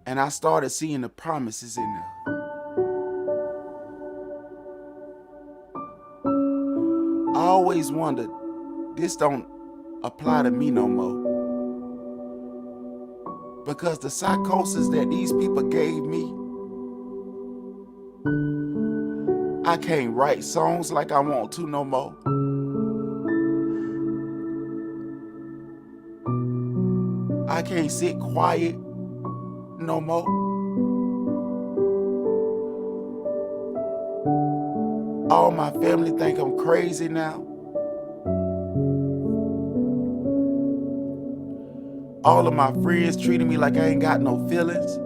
and I started seeing the promises in there. I always wondered, this don't apply to me no more. Because the psychosis that these people gave me, I can't write songs like I want to no more. I can't sit quiet no more. All my family think I'm crazy now. All of my friends treating me like I ain't got no feelings.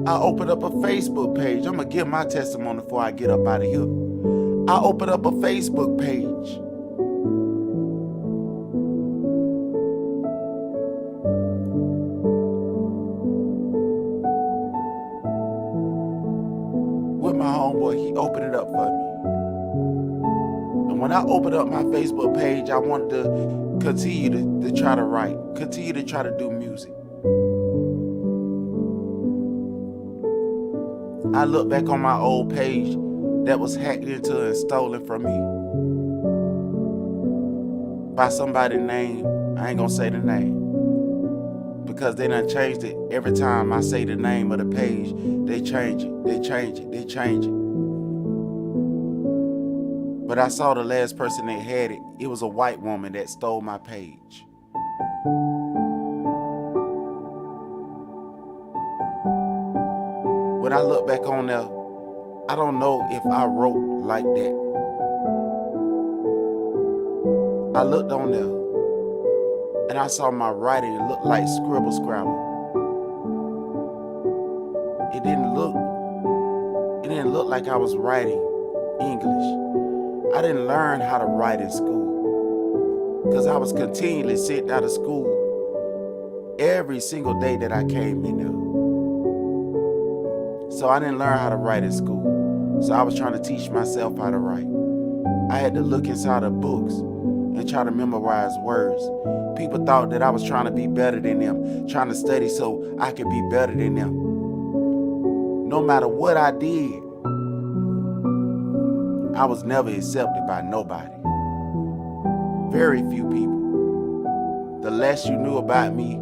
I opened up a Facebook page. I'm gonna give my testimony before I get up out of here. I opened up a Facebook page. open it up for me. And when I opened up my Facebook page, I wanted to continue to try to write, continue to try to do music. I look back on my old page that was hacked into and stolen from me by somebody named, I ain't gonna say the name, because they done changed it. Every time I say the name of the page, they change it, they change it, they change it. But I saw the last person that had it. It was a white woman that stole my page. When I look back on there, I don't know if I wrote like that. I looked on there and I saw my writing. It looked like scribble scrabble. It didn't look like I was writing English. I didn't learn how to write in school because I was continually sitting out of school every single day that I came in there. So I didn't learn how to write in school. So I was trying to teach myself how to write. I had to look inside of books and try to memorize words. People thought that I was trying to be better than them, trying to study so I could be better than them. No matter what I did, I was never accepted by nobody. Very few people. The less you knew about me.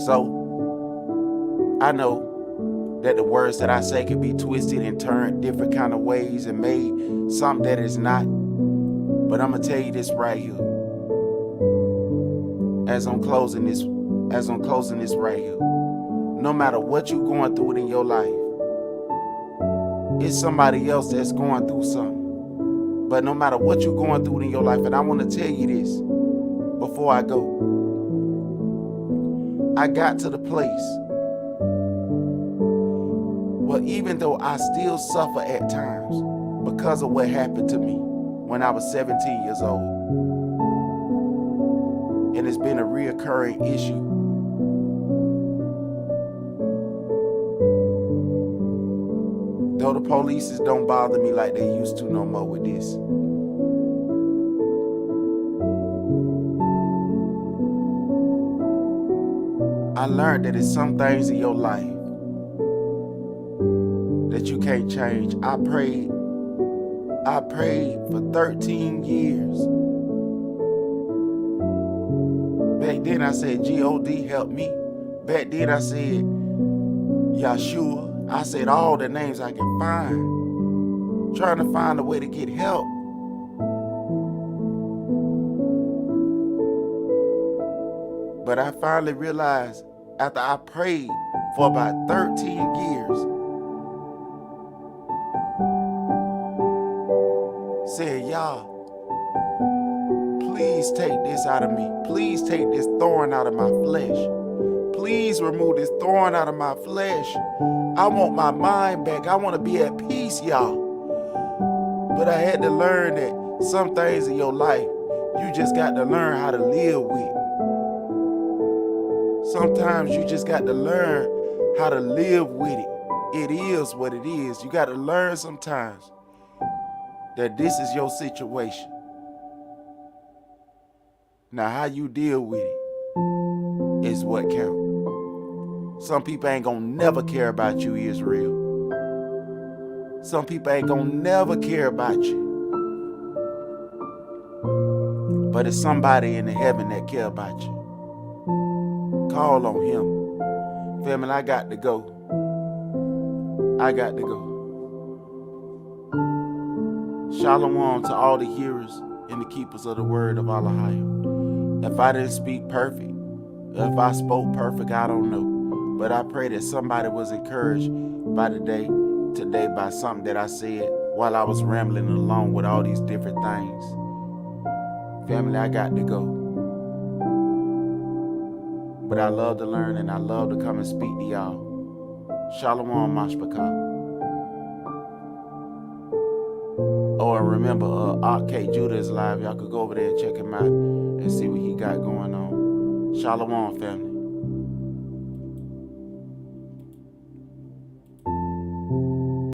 So, I know that the words that I say could be twisted and turned different kind of ways and made something that is not. But I'm gonna tell you this right here. As I'm closing this right here. No matter what you're going through in your life, it's somebody else that's going through something. But no matter what you're going through in your life, and I want to tell you this before I go. I got to the place where even though I still suffer at times because of what happened to me when I was 17 years old, and it's been a reoccurring issue. Though the police don't bother me like they used to no more with this. I learned that there's some things in your life that you can't change. I prayed for 13 years. Back then I said, God help me. Back then I said, Yeshua. I said all the names I can find, trying to find a way to get help. But I finally realized after I prayed for about 13 years, saying, y'all, please take this out of me. Please take this thorn out of my flesh. Please remove this thorn out of my flesh. I want my mind back. I want to be at peace, y'all. But I had to learn that some things in your life, you just got to learn how to live with. Sometimes you just got to learn how to live with it. It is what it is. You got to learn sometimes that this is your situation. Now, how you deal with it is what counts. Some people ain't gonna never care about you, Israel. Some people ain't gonna never care about you. But it's somebody in the heaven that care about you. Call on him. Family, I got to go. I got to go. Shalom to all the hearers and the keepers of the word of Allahayim. If I didn't speak perfect, if I spoke perfect, I don't know. But I pray that somebody was encouraged by today by something that I said while I was rambling along with all these different things. Family, I got to go. But I love to learn and I love to come and speak to y'all. Shalom Mashpaka. Oh, and remember, K. Judah is live. Y'all could go over there and check him out and see what he got going on. Shalom, family.